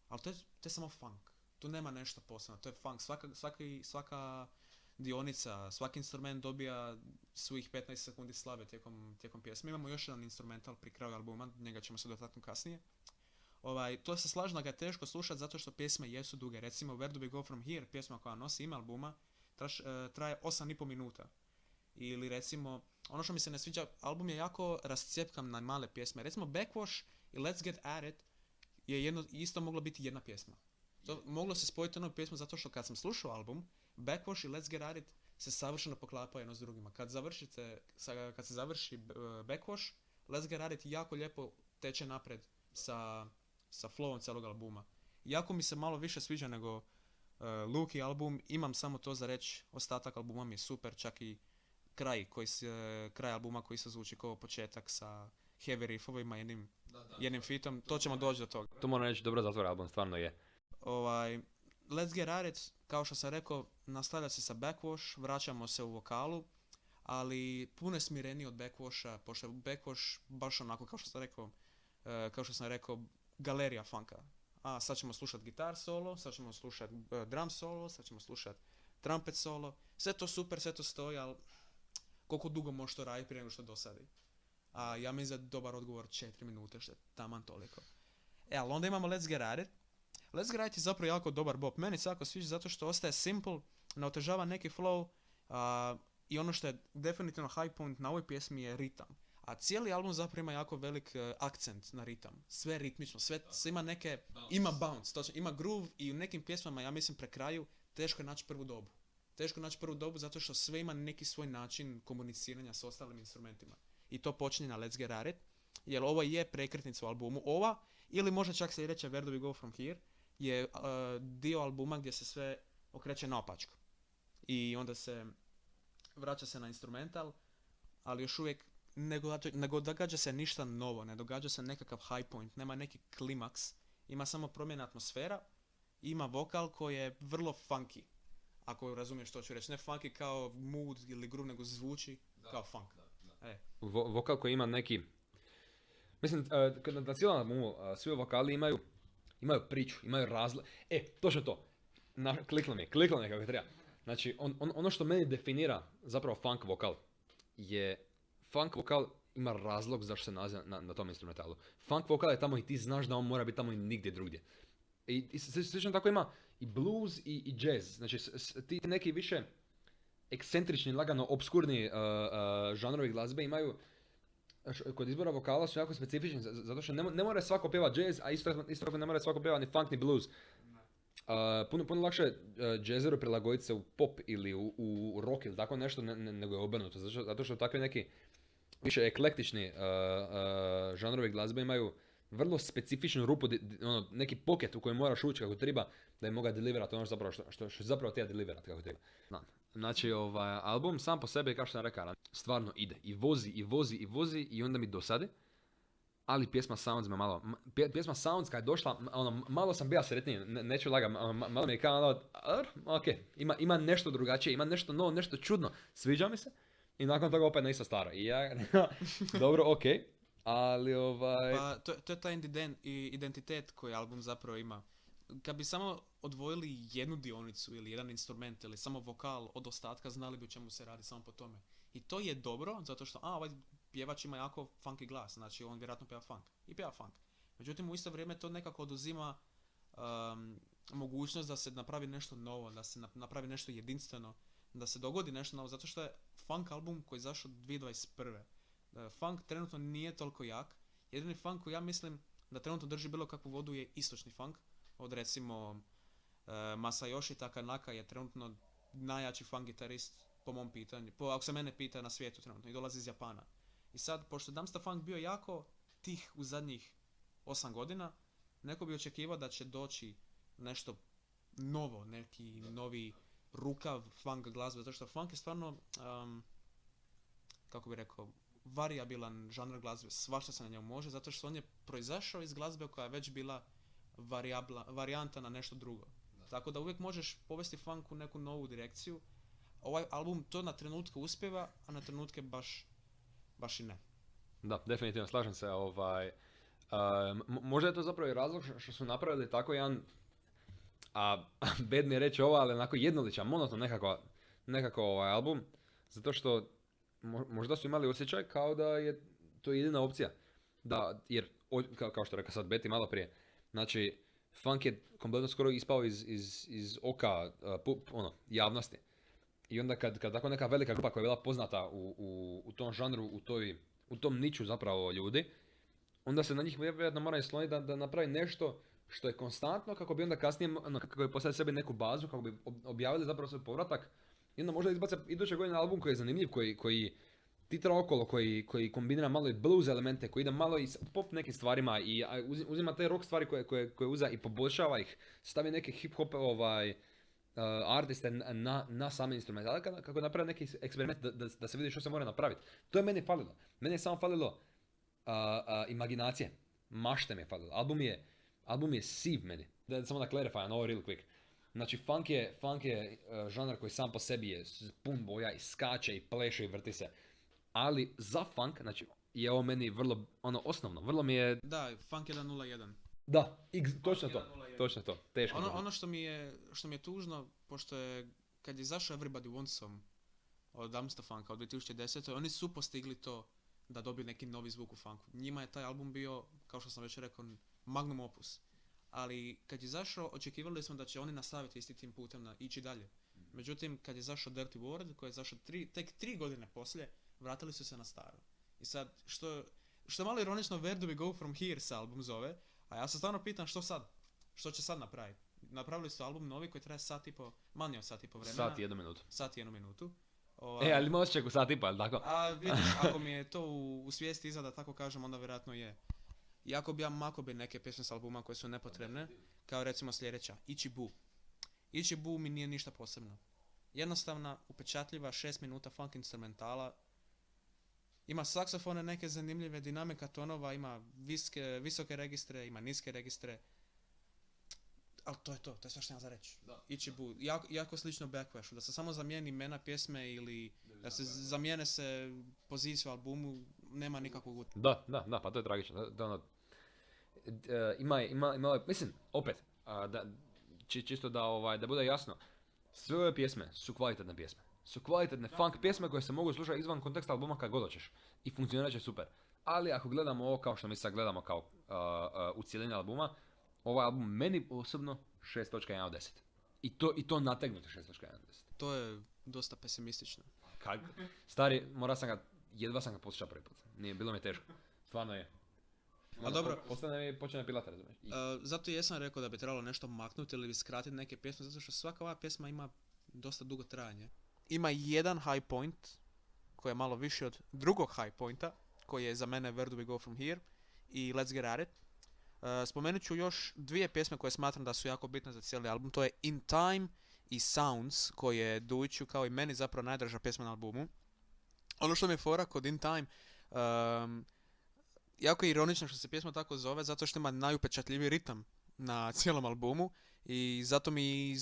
Ali to je samo funk. Tu nema nešto posebno, to je funk. Svaka dionica, svaki instrument dobija svojih 15 sekundi slave tijekom pjesme. Imamo još jedan instrumental pri kraju albuma, njega ćemo se dotaknuti kasnije. To se slažem da ga je teško slušati zato što pjesme jesu duge. Recimo Where Do We Go From Here, pjesma koja nosi ime albuma, traje 8,5 minuta. Ili recimo, ono što mi se ne sviđa, album je jako rascijepkan na male pjesme. Recimo Backwash i Let's Get At It je isto moglo biti jedna pjesma. To moglo se spojiti jednu pjesmu zato što kad sam slušao album, Backwash i Let's Get At It se savršeno poklapaju jedno s drugima. Kad se završi Backwash, Let's Get At It jako lijepo teče napred sa flowom cijelog albuma. Jako mi se malo više sviđa nego Luki album, imam samo to za reći, ostatak albuma mi je super, čak i kraj albuma koji se zvuči kao početak sa heavy riffovima, jednim fitom, to ćemo doći do toga. To moram reći, dobro zatvor album, stvarno je. Let's Get At It, kao što sam rekao, nastavlja se sa Backwash, vraćamo se u vokalu, ali puno je smireniji od Backwasha, pošto je Backwash baš onako, kao što sam rekao, galerija funka. Sad ćemo slušati gitar solo, sad ćemo slušati drum solo, sad ćemo slušati trumpet solo, sve to super, sve to stoji, ali koliko dugo možeš to raditi prije nego što dosadi? Ja mislim da je dobar odgovor 4 minute, što je taman toliko. Ali onda imamo Let's Get At It. Let's Get At It je zapravo jako dobar bop. Meni se jako sviđa zato što ostaje simple, ne otežava neki flow, i ono što je definitivno high point na ovoj pjesmi je ritam. A cijeli album zapravo ima jako velik akcent na ritam. Sve ritmično, sve ima ima bounce, točno, ima groove i u nekim pjesmama, ja mislim pre kraju, teško je naći prvu dobu. Teško je naći prvu dobu zato što sve ima neki svoj način komuniciranja s ostalim instrumentima. I to počinje na Let's Get At It, jer ovo je prekretnica u albumu. Ova, ili možda čak se i reče Where Do We Go From Here, je dio albuma gdje se sve okreće naopačko. I onda se vraća se na instrumental, ali još uvijek ne događa se ništa novo, ne događa se nekakav high point, nema neki klimaks, ima samo promjena atmosfera, ima vokal koji je vrlo funky, ako razumiješ što ću reći, ne funky kao mood ili groove, nego zvuči kao funk. Vokal koji ima neki, mislim, na cijelom albumu svi vokali imaju priču, imaju razlog, točno to, kliklo mi je kako treba. Znači, ono što meni definira zapravo funk vokal je, funk vokal ima razlog zašto se nalazi na tom instrumentalu. Funk vokal je tamo i ti znaš da on mora biti tamo i nigdje drugdje. I slično tako ima i blues i jazz. Znači, ti neki više ekscentrični, lagano obskurni žanrovi glazbe imaju, kod izbora vokala su jako specifični, zato što ne mora svako pjeva jazz, a isto tako ne mora svako pjeva ni funk ni blues. Puno lakše jazzeru prilagoditi se u pop ili u rock ili tako nešto nego je obrnuto, zato što takvi neki više eklektični žanrovi glazbe imaju vrlo specifičnu rupu, neki pocket u kojem moraš ući kako treba da je moga deliverati ono što zapravo treba deliverati kako treba. Znači, album sam po sebi, kao što sam rekao, stvarno ide i vozi i onda mi dosadi. Ali pjesma Sounds me malo, pjesma Sounds kad je došla, malo sam bio sretniji, neću laga, malo mi je kao ok, ima nešto drugačije, ima nešto novo, nešto čudno, sviđa mi se, i nakon toga opet na isto staro. I ja, dobro, okej, ali Pa to je taj identitet koji album zapravo ima. Kad bi samo odvojili jednu dionicu ili jedan instrument ili samo vokal od ostatka, znali bi o čemu se radi samo po tome. I to je dobro, zato što ovaj pjevač ima jako funky glas, znači on vjerojatno pjeva funk. I pjeva funk. Međutim, u isto vrijeme to nekako oduzima mogućnost da se napravi nešto novo, da se napravi nešto jedinstveno, da se dogodi nešto novo, zato što je funk album koji je izašao 2021. Funk trenutno nije toliko jak. Jedini funk koji ja mislim da trenutno drži bilo kakvu vodu je istočni funk. Od recimo Masayoshi Takanaka je trenutno najjači funk gitarist po mom pitanju, ako se mene pita na svijetu trenutno i dolazi iz Japana. I sad, pošto Dumpster Funk bio jako tih u zadnjih 8 godina, neko bi očekivao da će doći nešto novo, neki novi rukav funk glazbe, zato što funk je stvarno, kako bi rekao, variabilan žanr glazbe, svašta se na njemu može, zato što on je proizašao iz glazbe koja je već bila varijanta na nešto drugo. Tako da uvijek možeš povesti funk u neku novu direkciju. Ovaj album to na trenutke uspjeva, a na trenutke baš i ne. Da, definitivno, slažem se. Možda je to zapravo i razlog što su napravili tako jedan, bed mi je reći ovo, ali onako jednoličan, monoton nekako album, zato što možda su imali osjećaj kao da je to jedina opcija. Jer, kao što rekao sad Beti malo prije, znači, funk je kompletno skoro ispao iz oka javnosti. I onda kad tako neka velika grupa koja je bila poznata u tom žanru, u tom niču zapravo ljudi, onda se na njih vjerojatno mora sloniti da napravi nešto što je konstantno kako bi onda kasnije, kako bi postavili sebi neku bazu, kako bi objavili zapravo svoj povratak. I onda možda izbace iduće godine album koji je zanimljiv, koji titra okolo, koji kombinira malo i blues elemente, koji ide malo i pop nekim stvarima i uzima te rock stvari koje uza i poboljšava ih, stavi neke hip-hop artiste na same instrumente, ali kako napravi neki eksperiment da se vidi što se mora napraviti. To je meni falilo. Meni je samo falilo imaginacije. Mašte mi je falilo. Album je siv meni. Da samo da clarify ovo real quick. Znači funk je žanr koji sam po sebi je pun boja i skače i pleše i vrti se. Ali za funk, znači, je ovo meni vrlo osnovno. Vrlo mi je... Da, funk 101. Da, točno to. Teško. Ono što mi je tužno, pošto je, kad je izašao Everybody Wants Some od Dumpster Funka od 2010. Oni su postigli to da dobiju neki novi zvuk u funku. Njima je taj album bio, kao što sam već rekao, magnum opus. Ali kad je izašao, očekivali smo da će oni nastaviti isti tim putem ići dalje. Međutim, kad je izašao Dirty World, koji je izašao tek 3 godine poslije, vratili su se na staro. I sad, što je malo ironično, Where do we go from here se album zove, a ja se stvarno pitam što sad? Što će sad napraviti? Napravili su album novi koji traje manje od sat i po vremena. Sat i 1 minutu. Sat i 1 minutu. Ali ima osjećaj u sat i po, ali tako? A vidiš, ako mi je to u svijesti iza da tako kažem, onda vjerojatno je. Iako bi ja mako bi neke pjesme s albuma koje su nepotrebne, kao recimo sljedeća, Ichibu. Ichibu mi nije ništa posebno. Jednostavna, upečatljiva, 6 minuta funk instrumentala. Ima saksofone, neke zanimljive, dinamika tonova, ima visoke registre, ima niske registre. Ali to je sve što imam za reći. Ichibu, jako slično Backlashu, da se samo zamijeni imena pjesme ili da se zamijene se pozicije u albumu, nema nikakvog utjecaja. Da, pa to je tragično. Ima, mislim, opet, čisto da bude jasno, sve ove pjesme su kvalitetne pjesme. Su kvalitetne funk pjesme koje se mogu slušati izvan konteksta albuma kad god hoćeš. I funkcionirat će super. Ali ako gledamo ovo kao što mi sad gledamo kao u cijelini albuma, ovaj album meni osobno 6.1 od 10. I to nategnuto 6.1 od 10. To je dosta pesimistično. Stari, jedva sam ga poslušao prvi put. Bilo mi je teško. Stvarno je. A dobro. Ostane mi počne pilata, razumiješ? Zato jesam rekao da bi trebalo nešto maknuti ili skratiti neke pjesme, zato što svaka ova pjesma ima dosta dugo trajanje. Ima jedan high point, koji je malo više od drugog high pointa, koji je za mene Where do we go from here i Let's get at it. Spomenut ću još 2 pjesme koje smatram da su jako bitne za cijeli album, to je In Time i Sounds, koji je Dujiću kao i meni zapravo najdraža pjesma na albumu. Ono što mi je fora kod In Time, jako je ironično što se pjesma tako zove, zato što ima najupečatljiviji ritam na cijelom albumu i zato mi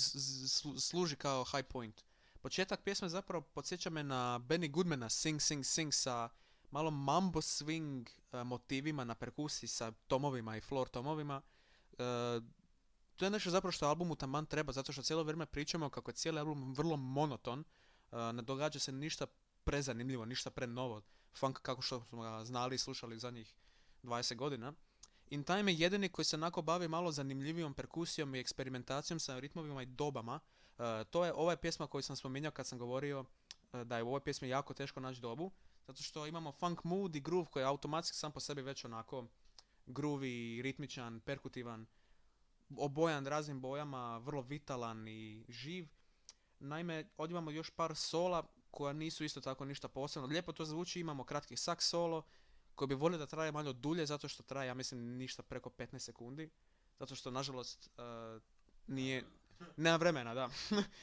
služi kao high point. Početak pjesme zapravo podsjeća me na Benny Goodmana Sing Sing Sing sa malo mambo swing motivima na perkusiji sa tomovima i floor tomovima. To je nešto zapravo što albumu taman treba, zato što cijelo vrijeme pričamo kako je cijeli album vrlo monoton, ne događa se ništa prezanimljivo, ništa prenovo, funk kako što smo ga znali i slušali zadnjih 20 godina. In Time je jedini koji se onako bavi malo zanimljivijom perkusijom i eksperimentacijom sa ritmovima i dobama. To je ova pjesma koju sam spominjao kad sam govorio da je u ovoj pjesmi jako teško naći dobu, zato što imamo funk mood i groove koji je automatski sam po sebi već onako groovy, ritmičan, perkutivan, obojan raznim bojama, vrlo vitalan i živ. Naime, ovdje imamo još par sola koja nisu isto tako ništa posebno. Lijepo to zvuči, imamo kratki sax solo koji bi volio da traje malo dulje zato što traje, ja mislim, ništa preko 15 sekundi. Zato što, nažalost, nije... Nema vremena, da.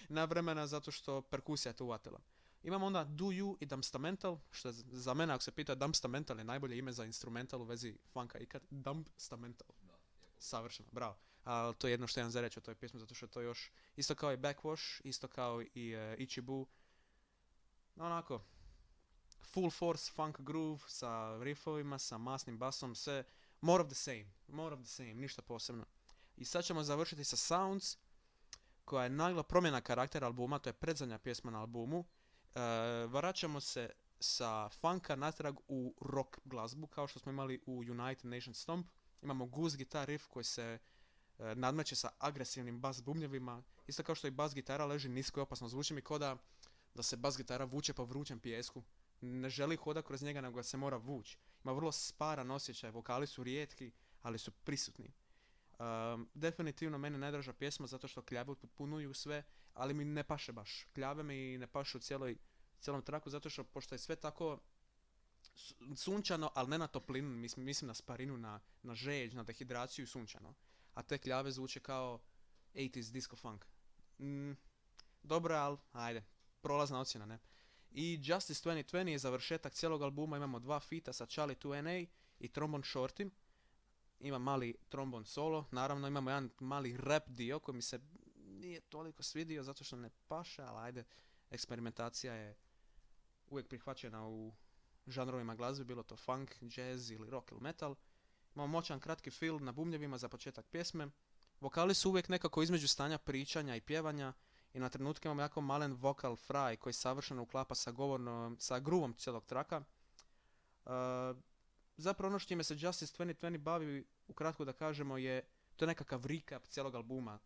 Nema vremena zato što perkusija je tu uvatila. Imamo onda Do You i Dumpstamental, što je za mene, ako se pita, Dumpstamental je najbolje ime za instrumental u vezi funka ikad. Dumpstamental. Savršeno, bravo. Ali to je jedno što imam za reći o toj pjesmi, zato što je to još isto kao i Backwash, isto kao i Ichibu. Onako, full force funk groove sa riffovima, sa masnim basom, sve more of the same, ništa posebno. I sad ćemo završiti sa Sounds, koja je nagla promjena karaktera albuma, to je predzadnja pjesma na albumu. Vraćamo se sa funka natrag u rock glazbu, kao što smo imali u United Nations Stomp. Imamo goose gitar riff koji se nadmeće sa agresivnim bas bubnjevima. Isto kao što i bas gitara leži nisko i opasno. Zvuči mi kao da se bas gitara vuče po vrućem pijesku. Ne želi hoda kroz njega, nego ga se mora vući. Ima vrlo sparan osjećaj, vokali su rijetki, ali su prisutni. Definitivno meni najdraža pjesma zato što kljave upotpunuju sve, ali mi ne paše baš. Kljave mi ne pašu u cijelom traku zato što pošto je sve tako sunčano, ali ne na toplinu, mislim na sparinu, na žeđ, na dehidraciju sunčano. A te kljave zvuče kao 80s disco funk. Dobro, ali ajde, prolazna ocjena, ne? I Justice 2020 je završetak cijelog albuma, imamo 2 fita sa Charlie 2NA i Trombone Shorty. Ima mali trombon solo, naravno imamo jedan mali rap dio koji mi se nije toliko svidio zato što ne paše, ali ajde, eksperimentacija je uvijek prihvaćena u žanrovima glazbe, bilo to funk, jazz ili rock ili metal. Imamo moćan kratki fill na bubnjevima za početak pjesme. Vokali su uvijek nekako između stanja pričanja i pjevanja i na trenutke imamo jako malen vocal fry koji savršeno uklapa sa groovom cijelog traka. Zapravo ono što ime se Justice 2020 bavi, ukratko da kažemo, to je nekakav recap cijelog albuma.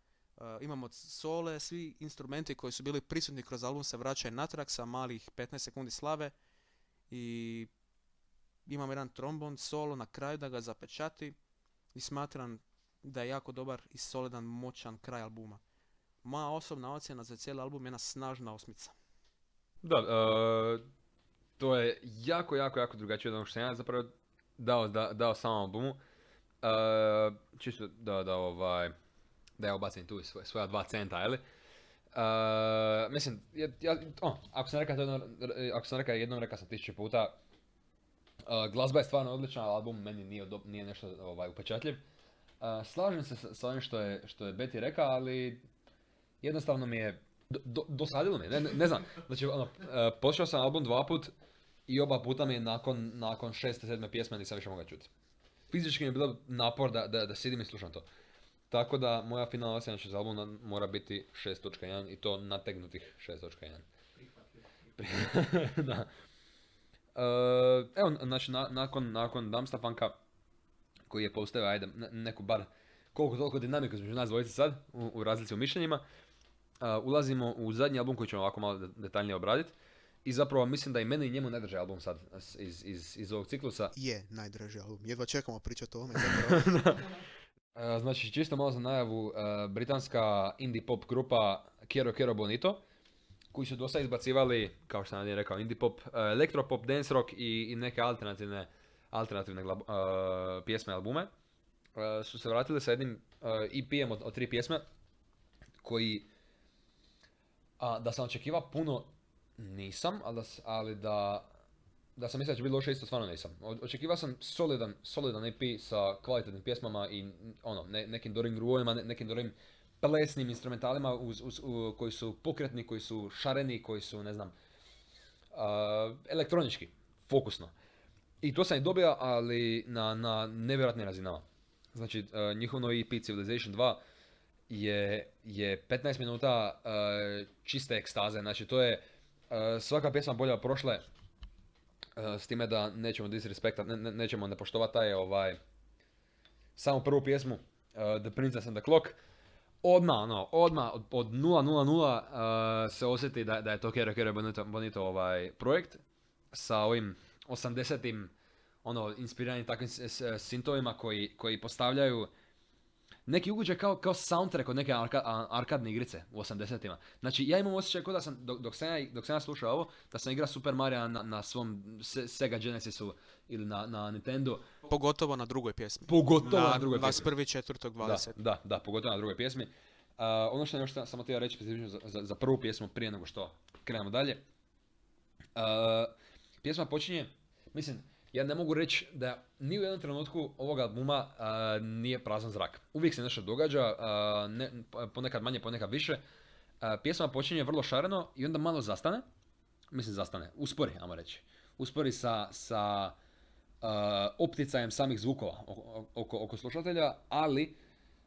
Imamo sole, svi instrumenti koji su bili prisutni kroz album se vraćaju natrag sa malih 15 sekundi slave i imamo jedan trombon solo na kraju da ga zapečati i smatram da je jako dobar i solidan, moćan kraj albuma. Moja osobna ocjena za cijeli album je jedna snažna 8. Da, to je jako drugačije od onog što sam ja zapravo dao samom albumu. Čisto da ja ubacim tu svoja 2 centa, jeli? Mislim, ako sam rekao jednom, rekao sam 1000 puta, glazba je stvarno odlična, ali album meni nije nešto upečatljiv. Slažem se sa ovim što je Betty rekao, ali jednostavno mi je dosadilo mi, ne znam. Znači, počeo sam album 2 put i oba puta mi je nakon 6. 7. pjesme nisam više mogao čuti. Fizički mi je bilo napor da sidim i slušam to. Tako da moja finalna ocjena za album mora biti 6.1 i to nategnutih 6.1. Da. Evo, znači nakon Dumpsta Funka koji je postavio, ajde, neku bar koliko toliko dinamiku između nas dvojice sad, u razlici u mišljenjima, ulazimo u zadnji album koji ćemo ovako malo detaljnije obraditi. I zapravo mislim da i meni i njemu najdraži album sad iz ovog ciklusa. Je najdraži album, jedva čekamo pričati o ovome zapravo. Znači, čisto malo za najavu, britanska indie pop grupa Quiero Quiero Bonito, koji su dosta izbacivali, kao što sam rekao, indie pop, elektropop, dance rock i neke alternativne pjesme, albume. Su se vratili sa jednim EP-em od 3 pjesme, koji da sam očekivao puno nisam, ali da sam mislio da će biti loše isto stvarno nisam. Očekivao sam solidan EP sa kvalitetnim pjesmama i nekim dobrim groovovima, nekim dobrim plesnim instrumentalima koji su pokretni, koji su šareni, koji su, ne znam, elektronički, fokusno. I to sam i dobio, ali na nevjerojatnim razinama. Znači, njihov novi EP Civilization 2 je 15 minuta čiste ekstaze. Znači, to je svaka pjesma bolja od prošle, s time da nećemo disrespektat, nećemo ne poštovati taj samu prvu pjesmu, The Princess and the Clock. Odmah od 0.00 se osjeti da je to Kero Bonito projekt sa ovim 80-im inspiriranim takvim sintovima koji postavljaju neki ugođaj kao soundtrack od neke arkadne igrice u 80-ima. Znači, ja imam osjećaj kao da sam, dok sam ja slušao ovo, da sam igra Super Mario na svom Sega Genesisu ili na Nintendo. Pogotovo na drugoj pjesmi. Pogotovo na drugoj pjesmi. 21.4.20. Da, pogotovo na drugoj pjesmi. Ono što još samo htio reći specifično za prvu pjesmu prije nego što krenemo dalje. Pjesma počinje, mislim, ja ne mogu reći da ni u jednom trenutku ovog albuma nije prazan zrak. Uvijek se nešto događa, ponekad manje, ponekad više. Pjesma počinje vrlo šareno i onda malo zastane. Mislim zastane, uspori, ajmo reći. Uspori sa opticajem samih zvukova oko slušatelja, ali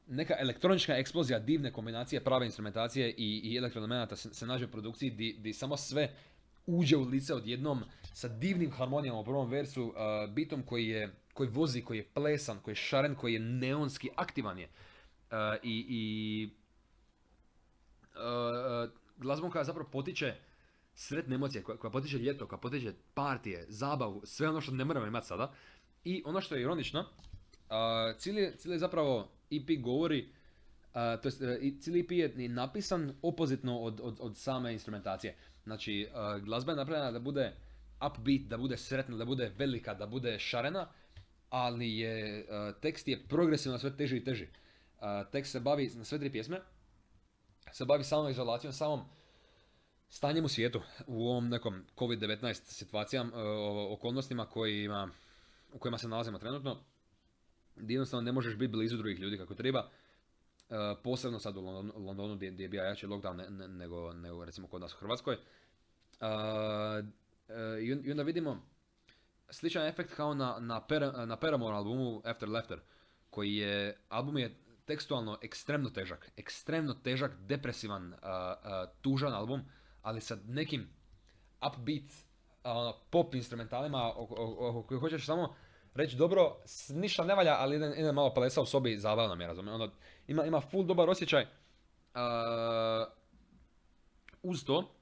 neka elektronička eksplozija divne kombinacije prave instrumentacije i elektroelemenata se nađe u produkciji di samo sve uđe u lice odjednom sa divnim harmonijama u prvom versu, bitom koji vozi, koji je plesan, koji je šaren, koji je neonski, aktivan je. Glazbom koja zapravo potiče sretne emocije, koja potiče ljeto, koja potiče partije, zabavu, sve ono što ne moramo imati sada. I ono što je ironično, cijeli zapravo EP govori, cijeli EP je napisan opozitno od same instrumentacije. Znači, glazba je napravljena da bude upbeat, da bude sretna, da bude velika, da bude šarena, ali tekst je progresivno sve teži i teži. Tekst se bavi, na sve tri pjesme, se bavi samom izolacijom, samom stanjem u svijetu, u ovom nekom COVID-19 situacijama, okolnostima u kojima se nalazimo trenutno, gdje jednostavno ne možeš biti blizu drugih ljudi kako treba, posebno sad u Londonu gdje je bio jači lockdown nego recimo kod nas u Hrvatskoj. I onda vidimo sličan efekt kao na Paramore albumu After Laughter, album je tekstualno ekstremno težak, depresivan, tužan album, ali sa nekim upbeat pop instrumentalima o kojoj hoćeš samo reći dobro, ništa ne valja, ali ide malo palesa u sobi, zabavno mi je, razumijem. Ima full dobar osjećaj. Uz to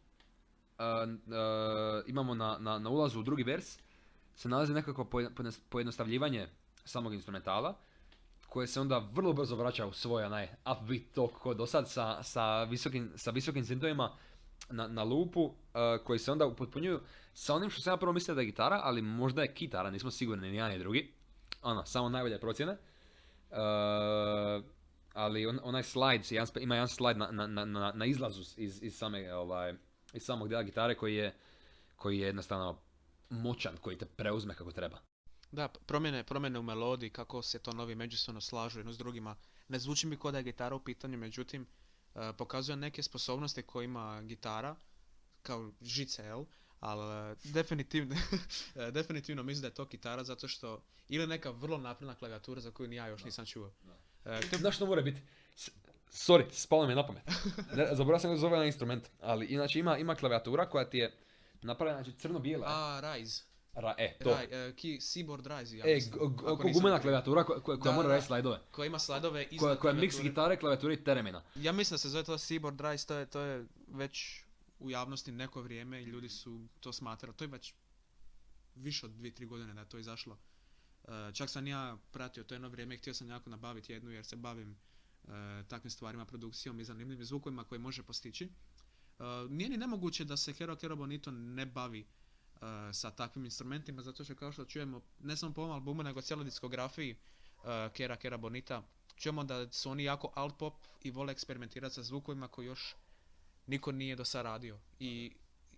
imamo na ulazu u drugi vers se nalazi nekako pojednostavljivanje samog instrumentala, koje se onda vrlo brzo vraća u svoj upbeat talk ko do sad sa visokim sintovima na loopu, koji se onda upotpunjuju sa onim što sam ja prvo mislio da je gitara, ali možda je kitara, nismo sigurni ni jedan ni drugi. Samo najbolje procjene. Ali onaj slide, ima jedan slide na izlazu iz samog dijela gitare koji je jednostavno moćan, koji te preuzme kako treba. Da, promjene u melodiji, kako se to novi međusobno slažu jedno s drugima. Ne zvuči mi kao da je gitara u pitanju, međutim, pokazuje neke sposobnosti koje ima gitara, kao žice, jel? Ali definitivno mislim da je to gitara zato što, ili neka vrlo napredna klavijatura za koju ni ja još nisam čuo. Znaš što mora biti? Sorry, spalo mi je na pamet. Zaboravio sam ga zove na instrument, ali inače ima klavijatura koja ti je napravljena, znači crno-bijela. Rise. To. Seaboard Rise, ja gumena klavijatura koja mora raditi slajdove. Koja ima slajdove iznad koja je mix gitare, klavijature i teremina. Ja mislim da se zove to Seaboard Rise, to je već u javnosti neko vrijeme i ljudi su to smatrali. To je već više od 2-3 godine da je to izašlo. Čak sam ja pratio to jedno vrijeme i htio sam jako nabaviti jednu jer se bavim takvim stvarima, produkcijom i zanimljivim zvukovima koje može postići. Nije ni nemoguće da se Kero Bonito ne bavi sa takvim instrumentima, zato što kao što čujemo, ne samo po ovom albumu, nego cijeloj diskografiji Kera Bonita, čujemo da su oni jako alt pop i vole eksperimentirati sa zvukovima koji još niko nije do sad radio. I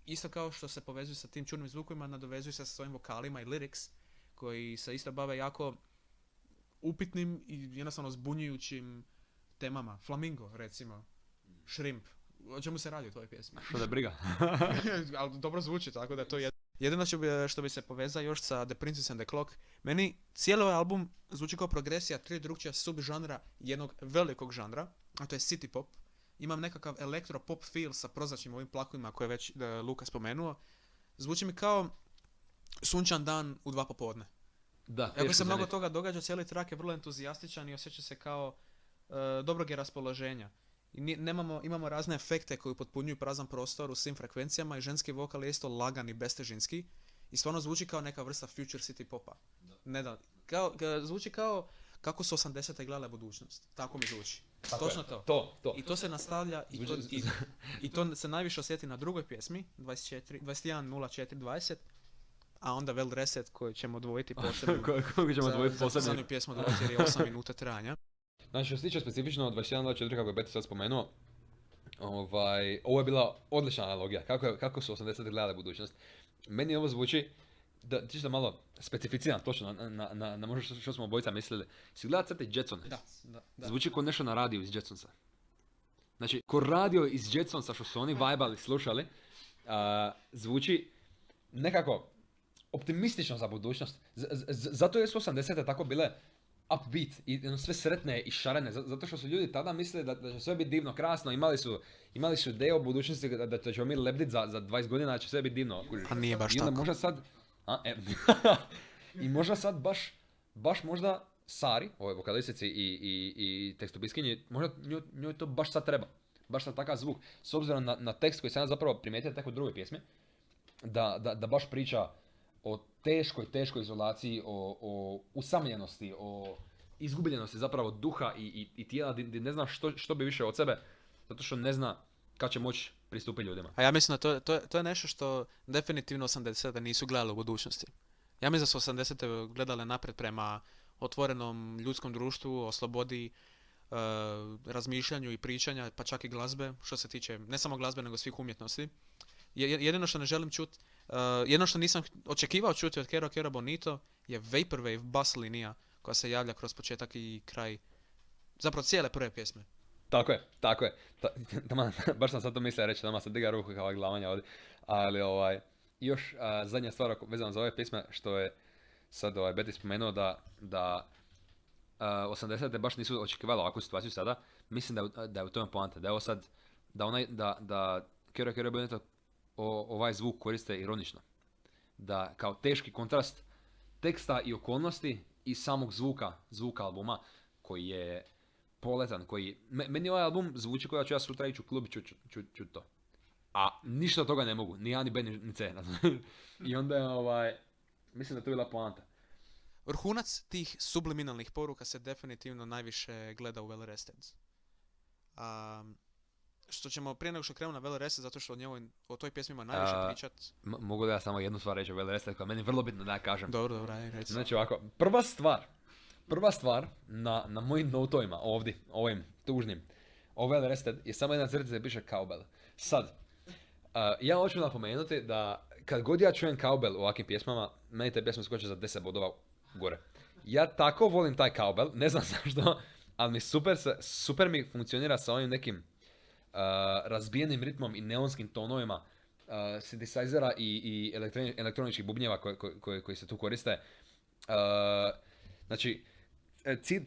isto kao što se povezuju sa tim čudnim zvukovima, nadovezuju se sa svojim vokalima i lyrics, koji se isto bave jako upitnim i jednostavno zbunjujućim temama. Flamingo, recimo. Shrimp. O čemu se radi u tvojoj pjesmi? Što da briga. Ali dobro zvuči, tako da to je jedino što bi se povezao još sa The Princess and the Clock. Meni cijeli ovaj album zvuči kao progresija 3 drugčija subžanra jednog velikog žanra, a to je city pop. Imam nekakav elektro pop feel sa prozračnim ovim plakovima koje je već Luka spomenuo. Zvuči mi kao sunčan dan u 2 popodne. Da, Iako se mnogo toga događa, cijeli track je vrlo entuzijastičan i osjeća se kao dobrog je raspoloženja. I imamo razne efekte koji potpunjuju prazan prostor u svim frekvencijama i ženski vokal je isto lagan i bestežinski i stvarno zvuči kao neka vrsta future city popa. Zvuči kao kako su 80-te gledale budućnost. Tako mi zvuči. Tako Točno je. to. To. I to se nastavlja i to se najviše osjeti na drugoj pjesmi 21.04.20, a onda Well Reset koju ćemo odvojiti posebno. Koju ćemo odvojiti Za posebno. zadnju pjesmu odvojiti jer je 8 minuta trajanja. Znači, što se tiče specifično 21.04 kako je Beti sad spomenuo, ovo je bila odlična analogija, kako su 80 gledale budućnost. Meni ovo zvuči, da čisto malo specificiram točno na možda što smo obojica mislili. Si gledala crte Jetsone? Da. Zvuči kao nešto na radiju iz Jetsonsa. Znači, ko radio iz Jetsonsa što su oni vibali, slušali, zvuči nekako optimistično za budućnost. Zato je su 80-te tako bile upbeat i sve sretne i šarene, zato što su ljudi tada mislili da će sve biti divno, krasno, imali su ideje o budućnosti da ćemo mi lebditi za 20 godina, da će sve biti divno. A nije baš I onda tako. možda sad, i možda sad baš možda Sari, ovoj vokalistici i tekstopiskinji, možda njoj to baš sad treba. Baš sad takav zvuk. S obzirom na tekst koji sam ja zapravo primijetio tek u drugoj pjesmi, da baš priča o teškoj izolaciji, o usamljenosti, o izgubljenosti zapravo duha i tijela gdje ne zna što bi više od sebe, zato što ne zna kad će moći pristupiti ljudima. A ja mislim da to je nešto što definitivno 80-te nisu gledali u budućnosti. Ja mislim da su 80-te gledale naprijed prema otvorenom ljudskom društvu, o slobodi, razmišljanju i pričanja, pa čak i glazbe, što se tiče ne samo glazbe nego svih umjetnosti. Jedino što ne želim čuti, jedino što nisam očekivao čuti od Kero Kero Bonito je Vaporwave bass linija koja se javlja kroz početak i kraj zapravo cijele prve pjesme. Tako je. Baš sam sad to mislio reći, nama se diga ruku kao glavanja ovdje. Ali još zadnja stvar vezana za ove pjesme, što je sad Beti spomenuo da 80-te baš nisu očekivali ovakvu situaciju sada. Mislim da je u tome poanta. Da je ovo sad, da Kero Kero Bonito ovaj zvuk koriste ironično. Da kao teški kontrast teksta i okolnosti i samog zvuka albuma koji je poletan, meni ovaj album zvuči kao da ću ja sutra ići u klub i ču to. A ništa od toga ne mogu, ni A, ni B, ni C. I onda je mislim da je to bila poanta. Vrhunac tih subliminalnih poruka se definitivno najviše gleda u Well Rested. Što ćemo prije nego što krenemo na Well Rested, zato što o toj pjesmi ima najviše pričat. Mogu da ja samo jednu stvar reći o Well Rested, koja je meni vrlo bitno da ja kažem. Dobro, reći. Znači ovako, prva stvar na mojim notovima ovdje, ovim tužnim, o Well Rested je samo jedna crtica gdje piše Cowbell. Sad, ja hoću napomenuti da kad god ja čujem Cowbell u ovakvim pjesmama, meni te pjesme skoče za 10 bodova gore. Ja tako volim taj Cowbell, ne znam zašto, ali mi super mi funkcionira sa ovim nekim razbijenim ritmom i neonskim tonovima synthesizera i elektroničkih bubnjeva koji se tu koriste. Znači,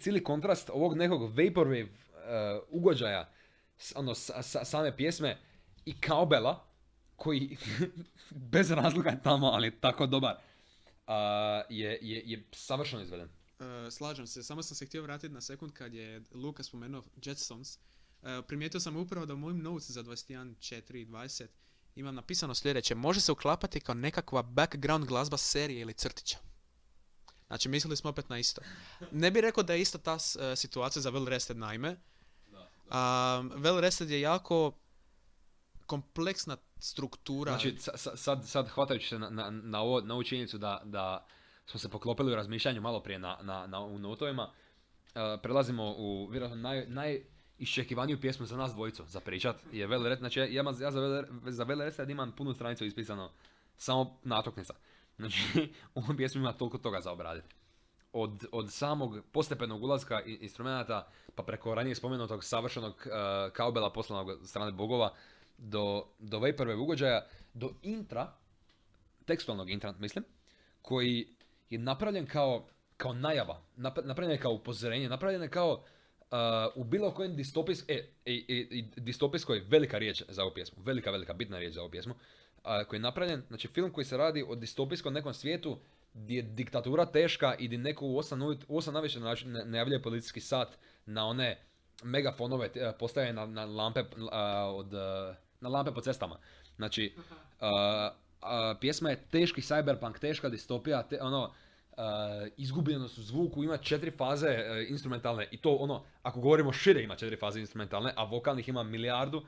cijeli kontrast ovog nekog vaporwave ugođaja, same pjesme i Cowbella, koji bez razloga je tamo, ali tako dobar, je savršeno izveden. Slažem se, samo sam se htio vratiti na sekund kad je Luka spomenuo Jetsons. Primijetio sam upravo da u mojim notes za 21.4.20 imam napisano sljedeće: može se uklapati kao nekakva background glazba serije ili crtića. Znači, mislili smo opet na isto. Ne bih rekao da je isto ta situacija za Well Rested naime. Well Rested je jako kompleksna struktura. Znači, sad hvatajući se na ovu činjenicu da smo se poklopili u razmišljanju malo prije u notovima, prelazimo u vjerojatno najiščekivaniju pjesmu za nas dvojicu za pričat. Je Well Rested. Znači, ja za Well Rested imam punu stranicu ispisano samo natuknica. Znači, u ovom pjesmu ima toliko toga za obraditi. od samog postepenog ulaska instrumenta, pa preko ranije spomenutog savršenog kaubela poslanog od strane bogova, do Vaporwave ugođaja, do intra, tekstualnog intra, mislim, koji je napravljen kao najava, napravljen je kao upozorenje, napravljen je kao u bilo kojem distopijskoj velika riječ za ovu pjesmu, velika bitna riječ za ovu pjesmu, koji je napravljen, znači film koji se radi o distopijskom nekom svijetu gdje je diktatura teška i gdje neko u 8 navečer najavljuje policijski sat na one megafonove postavljene na lampe na lampe po cestama. Znači, pjesma je teški cyberpunk, teška distopija, izgubljenost u zvuku, ima 4 faze instrumentalne i to ako govorimo šire ima 4 faze instrumentalne, a vokalnih ima milijardu.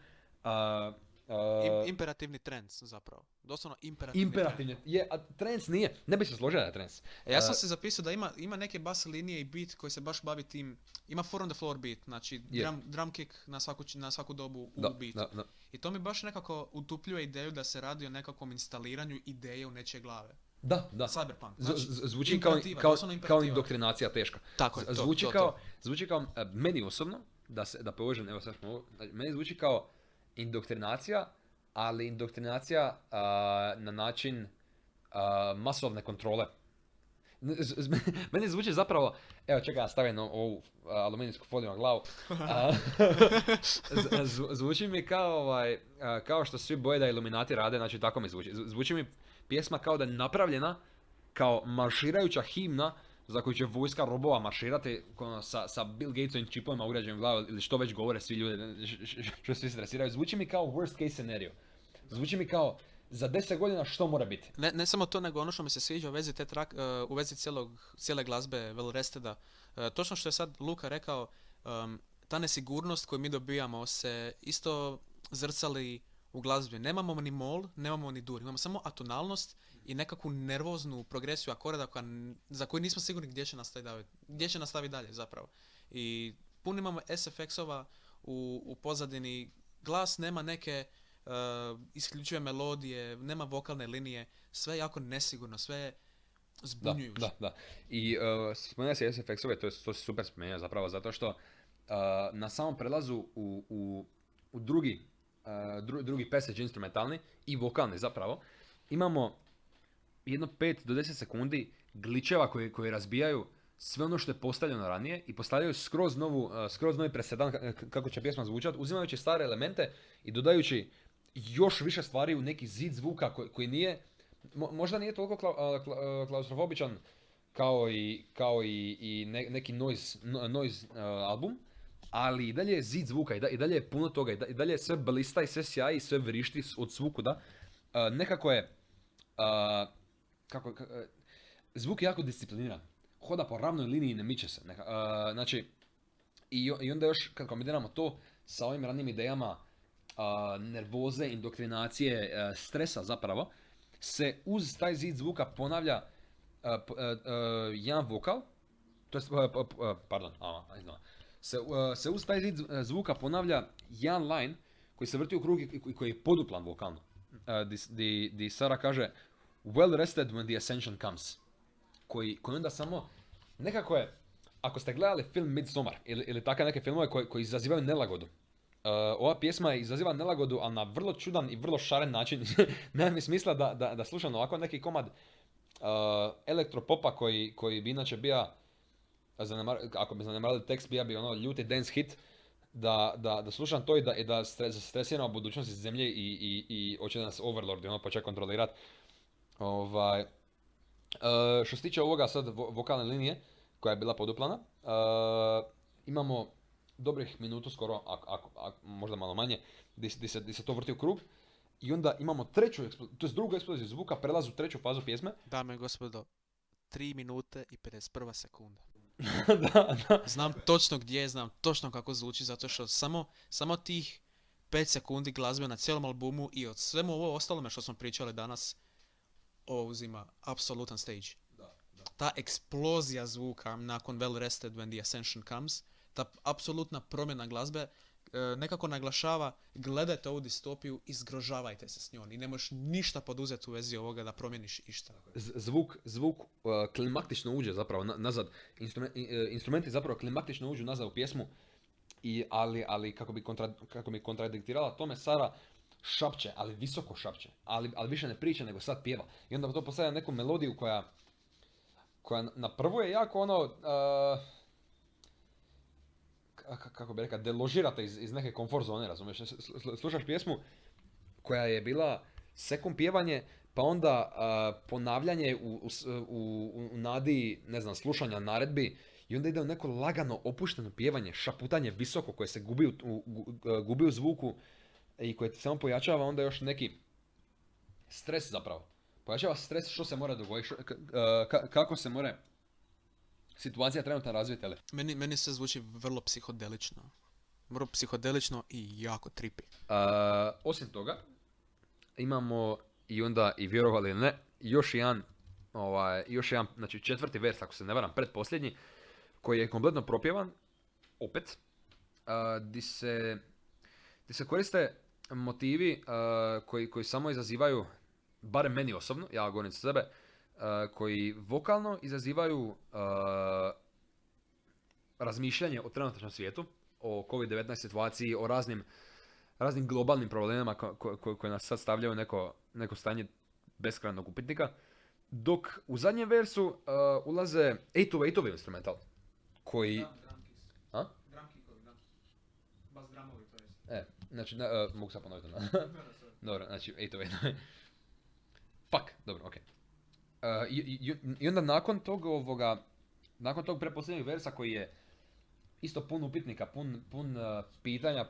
Imperativni trance zapravo. Doslovno imperativni. A trance nije. Ne bi se složio da je trance. Ja sam se zapisao da ima neke bas linije i beat koji se baš bavi tim. Ima 4 on the floor beat, znači drum kick na svaku dobu u beat. Da. I to mi baš nekako utupljuje ideju da se radi o nekakvom instaliranju ideje u nečije glave. Da. Cyberpunk. Znači, zvuči kao indoktrinacija teška. Tako je, zvuči kao meni osobno, da povežem, evo sad smo ovo, meni zvuči kao indoktrinacija, ali indoktrinacija na način masovne kontrole. Meni zvuči zapravo, evo čekaj, ja stavim ovu aluminijsku foliju na glavu. Zvuči mi kao što svi boje da Illuminati rade, znači tako mi zvuči. Zvuči mi pjesma kao da je napravljena kao marširajuća himna za koju će vojska robova marširati sa Bill Gatesovim čipovima ugrađenim u glavu ili što već govore svi ljudi, što svi stresiraju. Zvuči mi kao worst case scenario. Zvuči mi kao za 10 godina što mora biti. Ne samo to, nego ono što mi se sviđa u vezi cijele glazbe Well Resteda. Točno što je sad Luka rekao, ta nesigurnost koju mi dobijamo se isto zrcali u glazbi. Nemamo ni mol, nemamo ni dur. Imamo samo atonalnost i nekakvu nervoznu progresiju akorda za koju nismo sigurni gdje će nastaviti dalje zapravo. I puno imamo SFX-ova u pozadini. Glas nema neke isključive melodije, nema vokalne linije. Sve je jako nesigurno, sve je zbunjujuće. Da. I spomenuo si SFX-ove, to si super spomenuo zapravo, zato što na samom prelazu u drugi passage instrumentalni i vokalni zapravo, imamo jedno 5 do 10 sekundi gličeva koji razbijaju sve ono što je postavljeno ranije i postavljaju skroz novi presedan kako će pjesma zvučati, uzimajući stare elemente i dodajući još više stvari u neki zid zvuka koji nije, možda nije toliko klaustrofobičan kao i neki noise album, ali i dalje je zid zvuka, i dalje je puno toga, i dalje je sve blista i sve sjaji i sve vrišti od svukuda. Nekako je, zvuk je jako discipliniran, hoda po ravnoj liniji i ne miče se. Znači, i onda još kad kombiniramo to sa ovim ranim idejama nervoze, indoktrinacije, stresa zapravo, se uz taj zid zvuka ponavlja jedan vokal, to jest, se uz taj zid zvuka ponavlja jedan line koji se vrti u krug i koji je poduplan vokalno. Di Sara kaže well rested when the ascension comes. Koji onda samo, nekako je, ako ste gledali film Midsommar ili takve neke filmove koji izazivaju nelagodu, ova pjesma izaziva nelagodu, ali na vrlo čudan i vrlo šaren način. Nema mi smisla da slušam ovako neki komad elektropopa koji bi inače bio, ako bi zanemarali tekst, bio bi ono ljuti dance hit, da slušam to i da stresiram o budućnosti zemlje i hoće da nas Overlord počne kontrolirati. Što se tiče ovoga sad vokalne linije koja je bila poduplana, imamo dobrih minutu skoro, možda malo manje, gdje se to vrti u krug. I onda imamo drugu eksploziju zvuka, prelaz u treću fazu pjesme. Dame i gospodo, 3 minute i 51 sekunda. da. Znam točno gdje, znam točno kako zvuči, zato što samo tih 5 sekundi glazbe na cijelom albumu i od svemu ovo ostalome što smo pričali danas, ovo uzima apsolutan stage. Da. Ta eksplozija zvuka nakon Well Rested When the Ascension Comes, ta apsolutna promjena glazbe, nekako naglašava gledajte ovu distopiju i zgrožavajte se s njom i ne možeš ništa poduzeti u vezi ovoga da promijeniš išta. Zvuk klimaktično uđe zapravo nazad, instrumenti zapravo klimaktično uđu nazad u pjesmu, ali kako bi kontradiktirala tome, Sara šapće, ali visoko šapće, ali više ne priča nego sad pjeva. I onda to postavlja neku melodiju koja na prvu je jako ono, kako bi rekao, deložirate iz neke komfort zone, razumiješ? Slušaš pjesmu koja je bila sekund pjevanje, pa onda ponavljanje u nadi, ne znam, slušanja naredbi, i onda ide u neko lagano opušteno pjevanje, šaputanje visoko koje se gubi u zvuku i koje ti samo pojačava onda još neki stres zapravo. Pojačava stres što se mora dogoditi, kako se mora situacija trenutno razvijeti. Meni se zvuči vrlo psihodelično. Vrlo psihodelično i jako trippy. Osim toga, imamo i onda, i vjerovali ili ne, još jedan, znači četvrti vers, ako se ne varam, pretposljednji, koji je kompletno propjevan, opet, di se koriste motivi koji samo izazivaju, barem meni osobno, ja govorim za sebe, koji vokalno izazivaju razmišljanje o trenutačnom svijetu, o COVID-19 situaciji, o raznim globalnim problemima koje nas sad stavljaju neko stanje beskrajnog upitnika, dok u zadnjem versu ulaze 808-ovi instrumental, koji... Znači, mogu sad ponoviti. Dobro, znači 808. Fuck, dobro, okej. I onda nakon tog pretposljednjeg versa koji je isto pun upitnika, pun pitanja,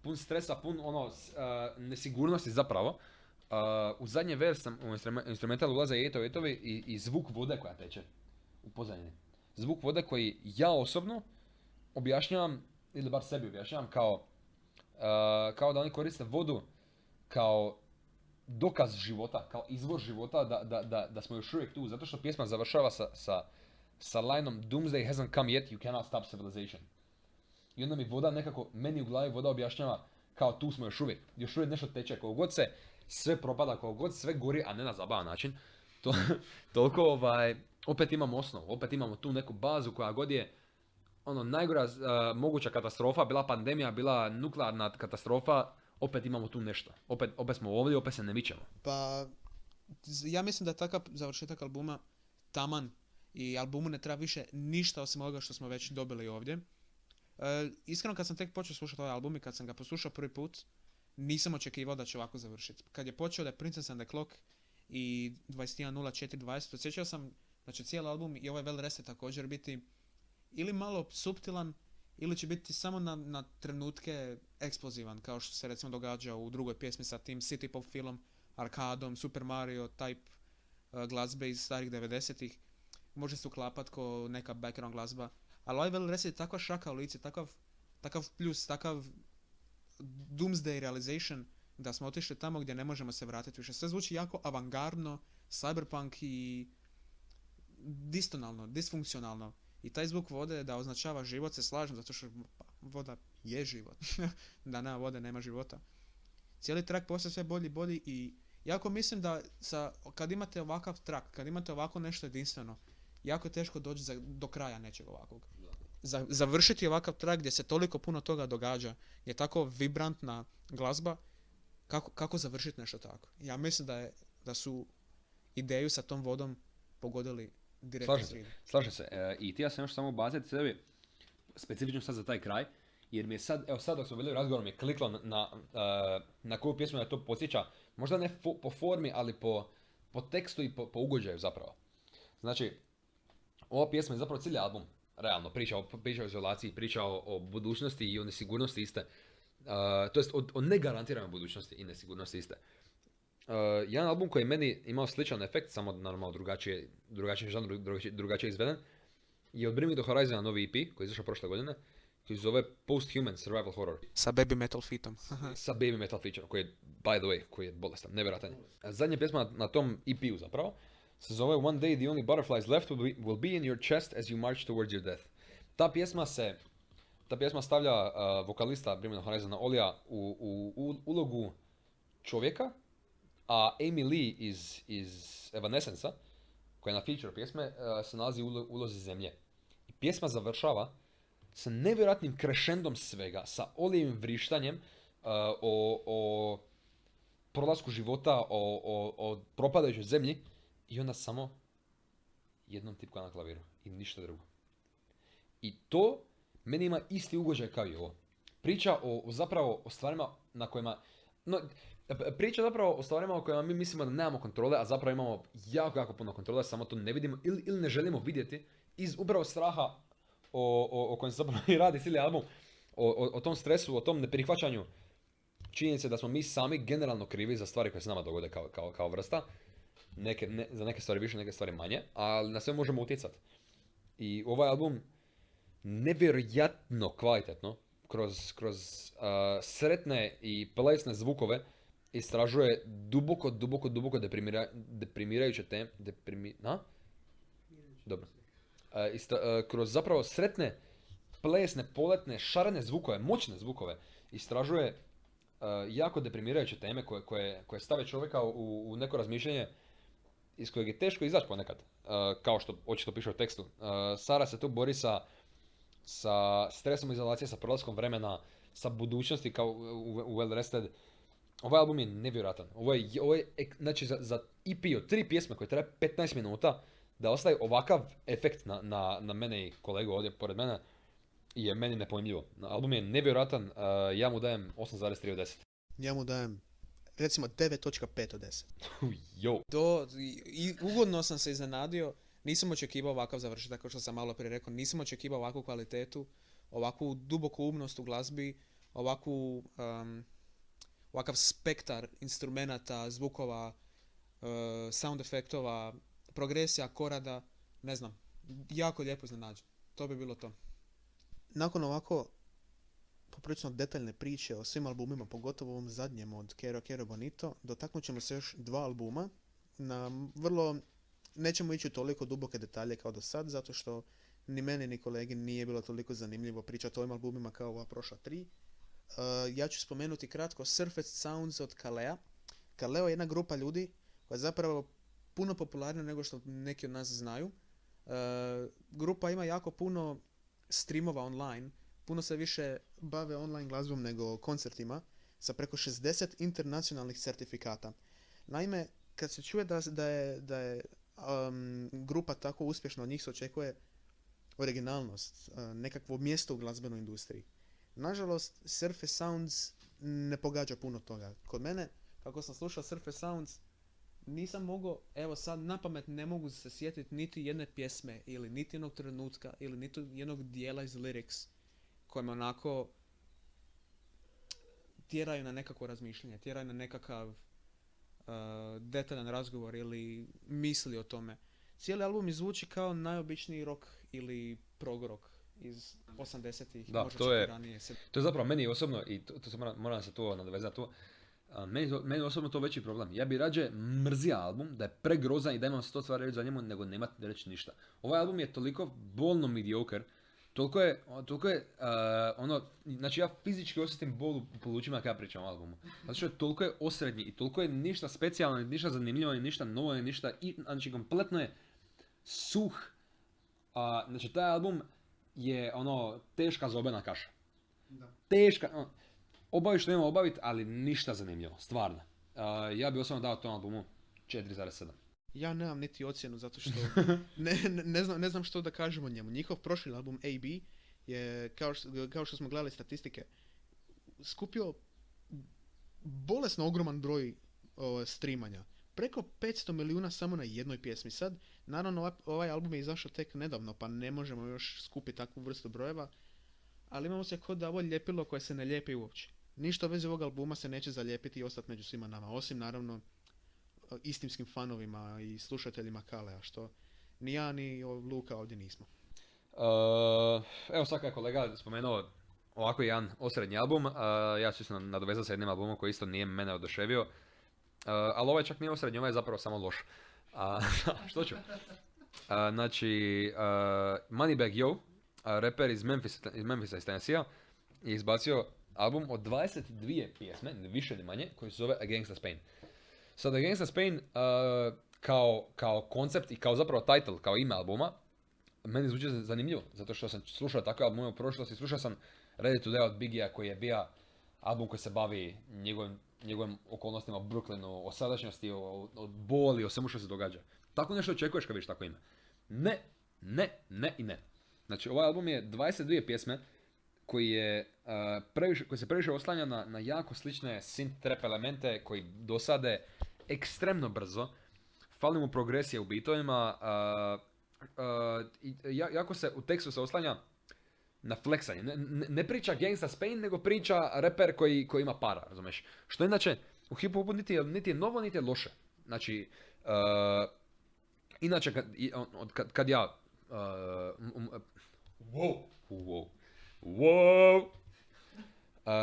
pun stresa, pun nesigurnosti zapravo, u zadnji vers u instrumentalu ulaze 808-ovi i zvuk vode koja teče u pozadini. Zvuk vode koji ja osobno objašnjavam, ili bar sebi objašnjavam, kao da oni koriste vodu kao dokaz života, kao izvor života, da smo još uvijek tu, zato što pjesma završava sa lineom Doomsday hasn't come yet, you cannot stop civilization. I onda mi voda nekako, meni u glavi voda objašnjava kao tu smo još uvijek nešto teče, koliko god se sve propada, koliko god sve gori, a ne na zabavan način, toliko opet imamo osnovu, opet imamo tu neku bazu koja god je najgora moguća katastrofa, bila pandemija, bila nuklearna katastrofa, opet imamo tu nešto. Opet smo ovdje, opet se ne mičemo. Pa, ja mislim da je takav završetak albuma taman i albumu ne treba više ništa osim ovoga što smo već dobili ovdje. Iskreno, kad sam tek počeo slušati ovaj album i kad sam ga poslušao prvi put, nisam očekivao da će ovako završiti. Kad je počeo da je Princess and the Clock i 21.04.20, osjećao sam da će cijeli album i ovaj Well Rested također biti ili malo suptilan, ili će biti samo na trenutke eksplozivan, kao što se recimo događa u drugoj pjesmi sa tim city pop filom, arkadom, Super Mario type glazbe iz starih 90-ih. Može se uklapat ko neka background glazba, ali ovaj Well Rested je takva šaka u lice, takav plus, takav doomsday realization, da smo otišli tamo gdje ne možemo se vratiti više. Sve zvuči jako avangardno, cyberpunk i disfunkcionalno. I taj zvuk vode da označava život se slažem, zato što voda je život. Da nema vode, nema života. Cijeli track postaje sve bolji i jako mislim da kad imate ovakav track, kad imate ovako nešto jedinstveno, jako je teško doći do kraja nečeg ovakvog. Završiti ovakav track gdje se toliko puno toga događa, je tako vibrantna glazba, kako završiti nešto tako? Ja mislim da su ideju sa tom vodom pogodili direktno. Slažem se. I ti ja sam još samo baciti sebi, specifično sad za taj kraj, jer mi je sad dok smo bili u razgovoru mi je kliklo na koju pjesmu da to podsjeća, možda ne po formi, ali po tekstu i po ugođaju zapravo. Znači, ova pjesma je zapravo cijeli album, realno, priča o izolaciji, priča o budućnosti i o nesigurnosti iste. To jest o negarantiranoj budućnosti i nesigurnosti iste. Jedan album koji je meni imao sličan efekt, samo normalno drugačiji žanr, drugačije izveden, je od Bring Me The Horizon novi EP koji je izašao prošle godine, koji se zove Post-Human Survival Horror. Sa Baby Metal featom. Sa Baby Metal featureom, koji je, by the way, koji je bolestan, nevjerojatan. Zadnja pjesma na tom EP-u zapravo se zove One Day the Only Butterflies Left will be in your chest as you march towards your death. Ta pjesma se ta pjesma stavlja vokalista Bring Me The Horizon Olija u ulogu čovjeka, a Amy Lee iz Evanescence-a, koja je na feature pjesme, se nalazi u ulozi zemlje. I pjesma završava sa nevjerojatnim crescendom svega, sa Olijevim vrištanjem o prolasku života, o propadajućoj zemlji, i onda samo jednom tipka na klaviru i ništa drugo. I to meni ima isti ugođaj kao i ovo. Priča zapravo o stvarima na kojima... Priča zapravo o stvarima o kojima mi mislimo da nemamo kontrole, a zapravo imamo jako puno kontrole, samo to ne vidimo ili ne želimo vidjeti iz upravo straha o kojem se zapravo i radi cijeli album, o tom stresu, o tom neprihvaćanju činjenice da smo mi sami generalno krivi za stvari koje se nama dogode kao vrsta. Za neke stvari više, neke stvari manje, ali na sve možemo utjecati. I ovaj album nevjerojatno kvalitetno, kroz sretne i plesne zvukove, istražuje duboko deprimirajuće teme. Dobro. Kroz zapravo sretne, plesne, poletne, šarene zvukove, moćne zvukove, istražuje jako deprimirajuće teme koje stave čovjeka u neko razmišljanje iz kojeg je teško izaći ponekad. Kao što očito piše u tekstu. Sara se tu bori sa stresom izolacije, sa prolaskom vremena, sa budućnosti kao u Well Rested. Ovaj album je nevjerojatan. Ovo je znači za EP od 3 pjesme koje traje 15 minuta, da ostaje ovakav efekt na mene i kolegu ovdje pored mene, je meni nepojmljivo. Album je nevjerojatan, ja mu dajem 8,3 od 10. Ja mu dajem, recimo, 9.5 od 10. Jo. Ugodno sam se iznenadio, nisam očekivao ovakav završetak, kao što sam malo prije rekao, nisam očekivao ovakvu kvalitetu, ovakvu duboku umnost u glazbi, ovakav spektar instrumenata, zvukova, sound efektova, progresija, korada, ne znam, jako lijepo iznenađen. To bi bilo to. Nakon ovako poprilično detaljne priče o svim albumima, pogotovo ovom zadnjem od Quiero Quiero Bonito, dotaknut ćemo se još 2 albuma na vrlo... Nećemo ići u toliko duboke detalje kao do sad, zato što ni meni ni kolegi nije bilo toliko zanimljivo pričati o ovim albumima kao ova prošla 3. Ja ću spomenuti kratko Surface Sounds od Kalea. Kaleo je jedna grupa ljudi koja je zapravo puno popularnija nego što neki od nas znaju. Grupa ima jako puno streamova online, puno se više bave online glazbom nego koncertima, sa preko 60 internacionalnih certifikata. Naime, kad se čuje da je grupa tako uspješna, od njih se očekuje originalnost, nekakvo mjesto u glazbenoj industriji. Nažalost, Surface Sounds ne pogađa puno toga. Kod mene, kako sam slušao Surface Sounds, nisam mogao, evo sad napamet ne mogu se sjetiti niti jedne pjesme, ili niti jednog trenutka, ili niti jednog dijela iz lyrics, koje me onako tjeraju na nekakvo razmišljanje, tjeraju na nekakav detaljan razgovor ili misli o tome. Cijeli album izvuči kao najobičniji rock ili prog rock iz 80-ih, da, možda to čak je, i ranije. To je zapravo meni osobno, i to se moram se tu nadovezati tu, meni osobno to veći problem. Ja bi rađe mrzio album, da je pregrozan i da imam 100 stvari reći za njemu, nego nema reći ništa. Ovaj album je toliko bolno mediocre, toliko je znači ja fizički osjetim bol u plućima kada ja pričam o albumu. Zato što toliko je osrednji i toliko je ništa specijalno, ništa zanimljivo, ništa novo, ništa, znači kompletno je suh. Znači taj album je teška zobena kaša. Da. Teška, obaviš što nema obaviti, ali ništa zanimljivo, stvarno. Ja bi osobno dao tom albumu 4,7. Ja nemam niti ocjenu, zato što ne znam što da kažem o njemu. Njihov prošli album AB je, kao što smo gledali statistike, skupio bolesno ogroman broj streamanja. Preko 500 milijuna samo na jednoj pjesmi. Sad, naravno, ovaj album je izašao tek nedavno, pa ne možemo još skupiti takvu vrstu brojeva, ali imamo se kod da ovo ljepilo koje se ne lijepi uopće. Ništa u vezi ovog albuma se neće zalijepiti i ostati među svima nama, osim naravno istinskim fanovima i slušateljima Kalea, što ni ja ni Luka ovdje nismo. Evo sad je kolega spomenuo ovako jedan osrednji album, ja ću se nadovezati sa jednim albumom koji isto nije mene oduševio, ali ovaj čak nije osrednji, ovaj je zapravo samo loš. Što ću? Znači, Moneybagg Yo reper iz Memphisa iz Tennessee-a, je izbacio album od 22 pjesme, ni više ni manje, koji se zove A Gangsta's Pain. Sad, A Gangsta's Pain kao koncept i kao zapravo title, kao ime albuma, meni zvuči zanimljivo, zato što sam slušao takve albume u prošlosti, slušao sam Ready to Die od Biggie-a koji je bio album koji se bavi njegovim okolnostima u Brooklynu, o sadašnjosti, o boli, o svemu što se događa. Tako nešto očekuješ kad vidiš tako ime. Ne i ne. Znači, ovaj album je 22 pjesme koji se previše oslanja na jako slične synth trap elemente koji dosade ekstremno brzo. Fali mu progresije u bitovima, jako se u tekstu se oslanja na fleksanje. Ne priča Gangsta's Pain, nego priča reper koji ima para, razumeš? Što inače u hip-hopu niti je novo, niti je loše. Znači, inače kad ja... Wow!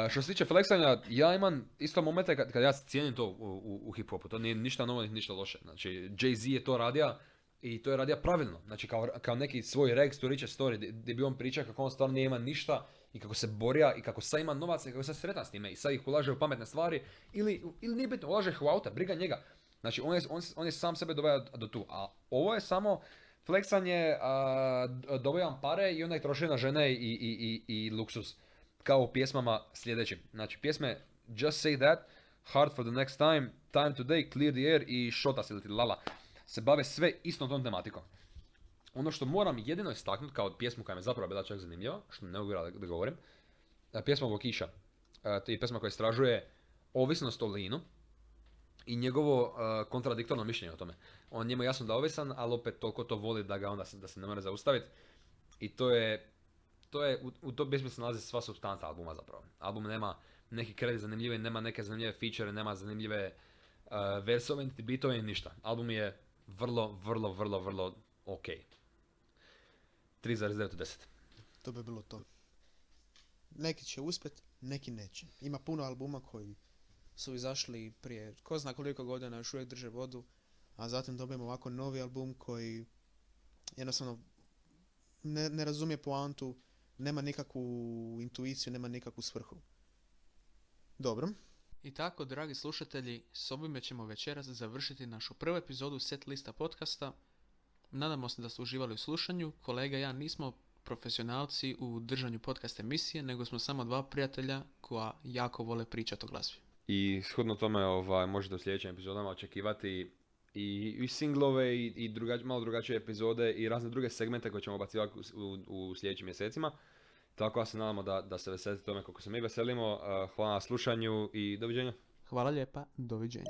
Što se tiče fleksanja, ja imam isto momente kad ja cijenim to u hip-hopu. To nije ništa novo, ništa loše. Znači, Jay-Z je to radio i to je radio pravilno. Znači, kao neki svoj Rags to Riches story, gdje bi on pričao kako on stvarno nije ima ništa i kako se borja i kako sad ima novaca i kako se sretan s time i sad ih ulaže u pametne stvari ili nije bitno, ulaže ih u auta, briga njega. Znači, on je sam sebe doveo do tu. A ovo je samo fleksanje, dobijam pare i onda ih troši na žene i luksuz. Kao u pjesmama sljedećim. Znači, pjesme Just Say That, Hard for the Next Time, Time Today, Clear the Air i Shota se ili Lala se bave sve istom tom tematikom. Ono što moram jedino istaknuti kao pjesmu koja me zapravo bila čak zanimljiva, što ne mogu da govorim, pjesma Vokiša. To je pjesma koja istražuje ovisnost o linu i njegovo kontradiktorno mišljenje o tome. On njemu jasno da je ovisan, ali opet toliko to voli da ga onda da se ne mora zaustaviti. I u toj pjesmi se nalazi sva supstanca albuma zapravo. Album nema neki kredit zanimljive, nema neke zanimljive feature, nema zanimljive versove, niti bitove, ništa. Album je vrlo ok. 3,9 od 10. To bi bilo to. Neki će uspjet, neki neće. Ima puno albuma koji su izašli prije ko zna koliko godina, još uvijek drže vodu, a zatim dobijemo ovako novi album koji jednostavno ne razumije poantu, nema nikakvu intuiciju, nema nikakvu svrhu. Dobro. I tako, dragi slušatelji, s ovime ćemo večeras završiti našu prvu epizodu Set Lista podcasta. Nadamo se da ste uživali u slušanju. Kolega i ja nismo profesionalci u držanju podcast emisije, nego smo samo dva prijatelja koja jako vole pričati o glazbi. I shodno tome možete u sljedećim epizodama očekivati i singlove i malo drugačije epizode i razne druge segmente koje ćemo obacivati u sljedećim mjesecima. Tako da se nadamo da se veselite tome kako se mi veselimo. Hvala na slušanju i doviđenja. Hvala lijepa, doviđenja.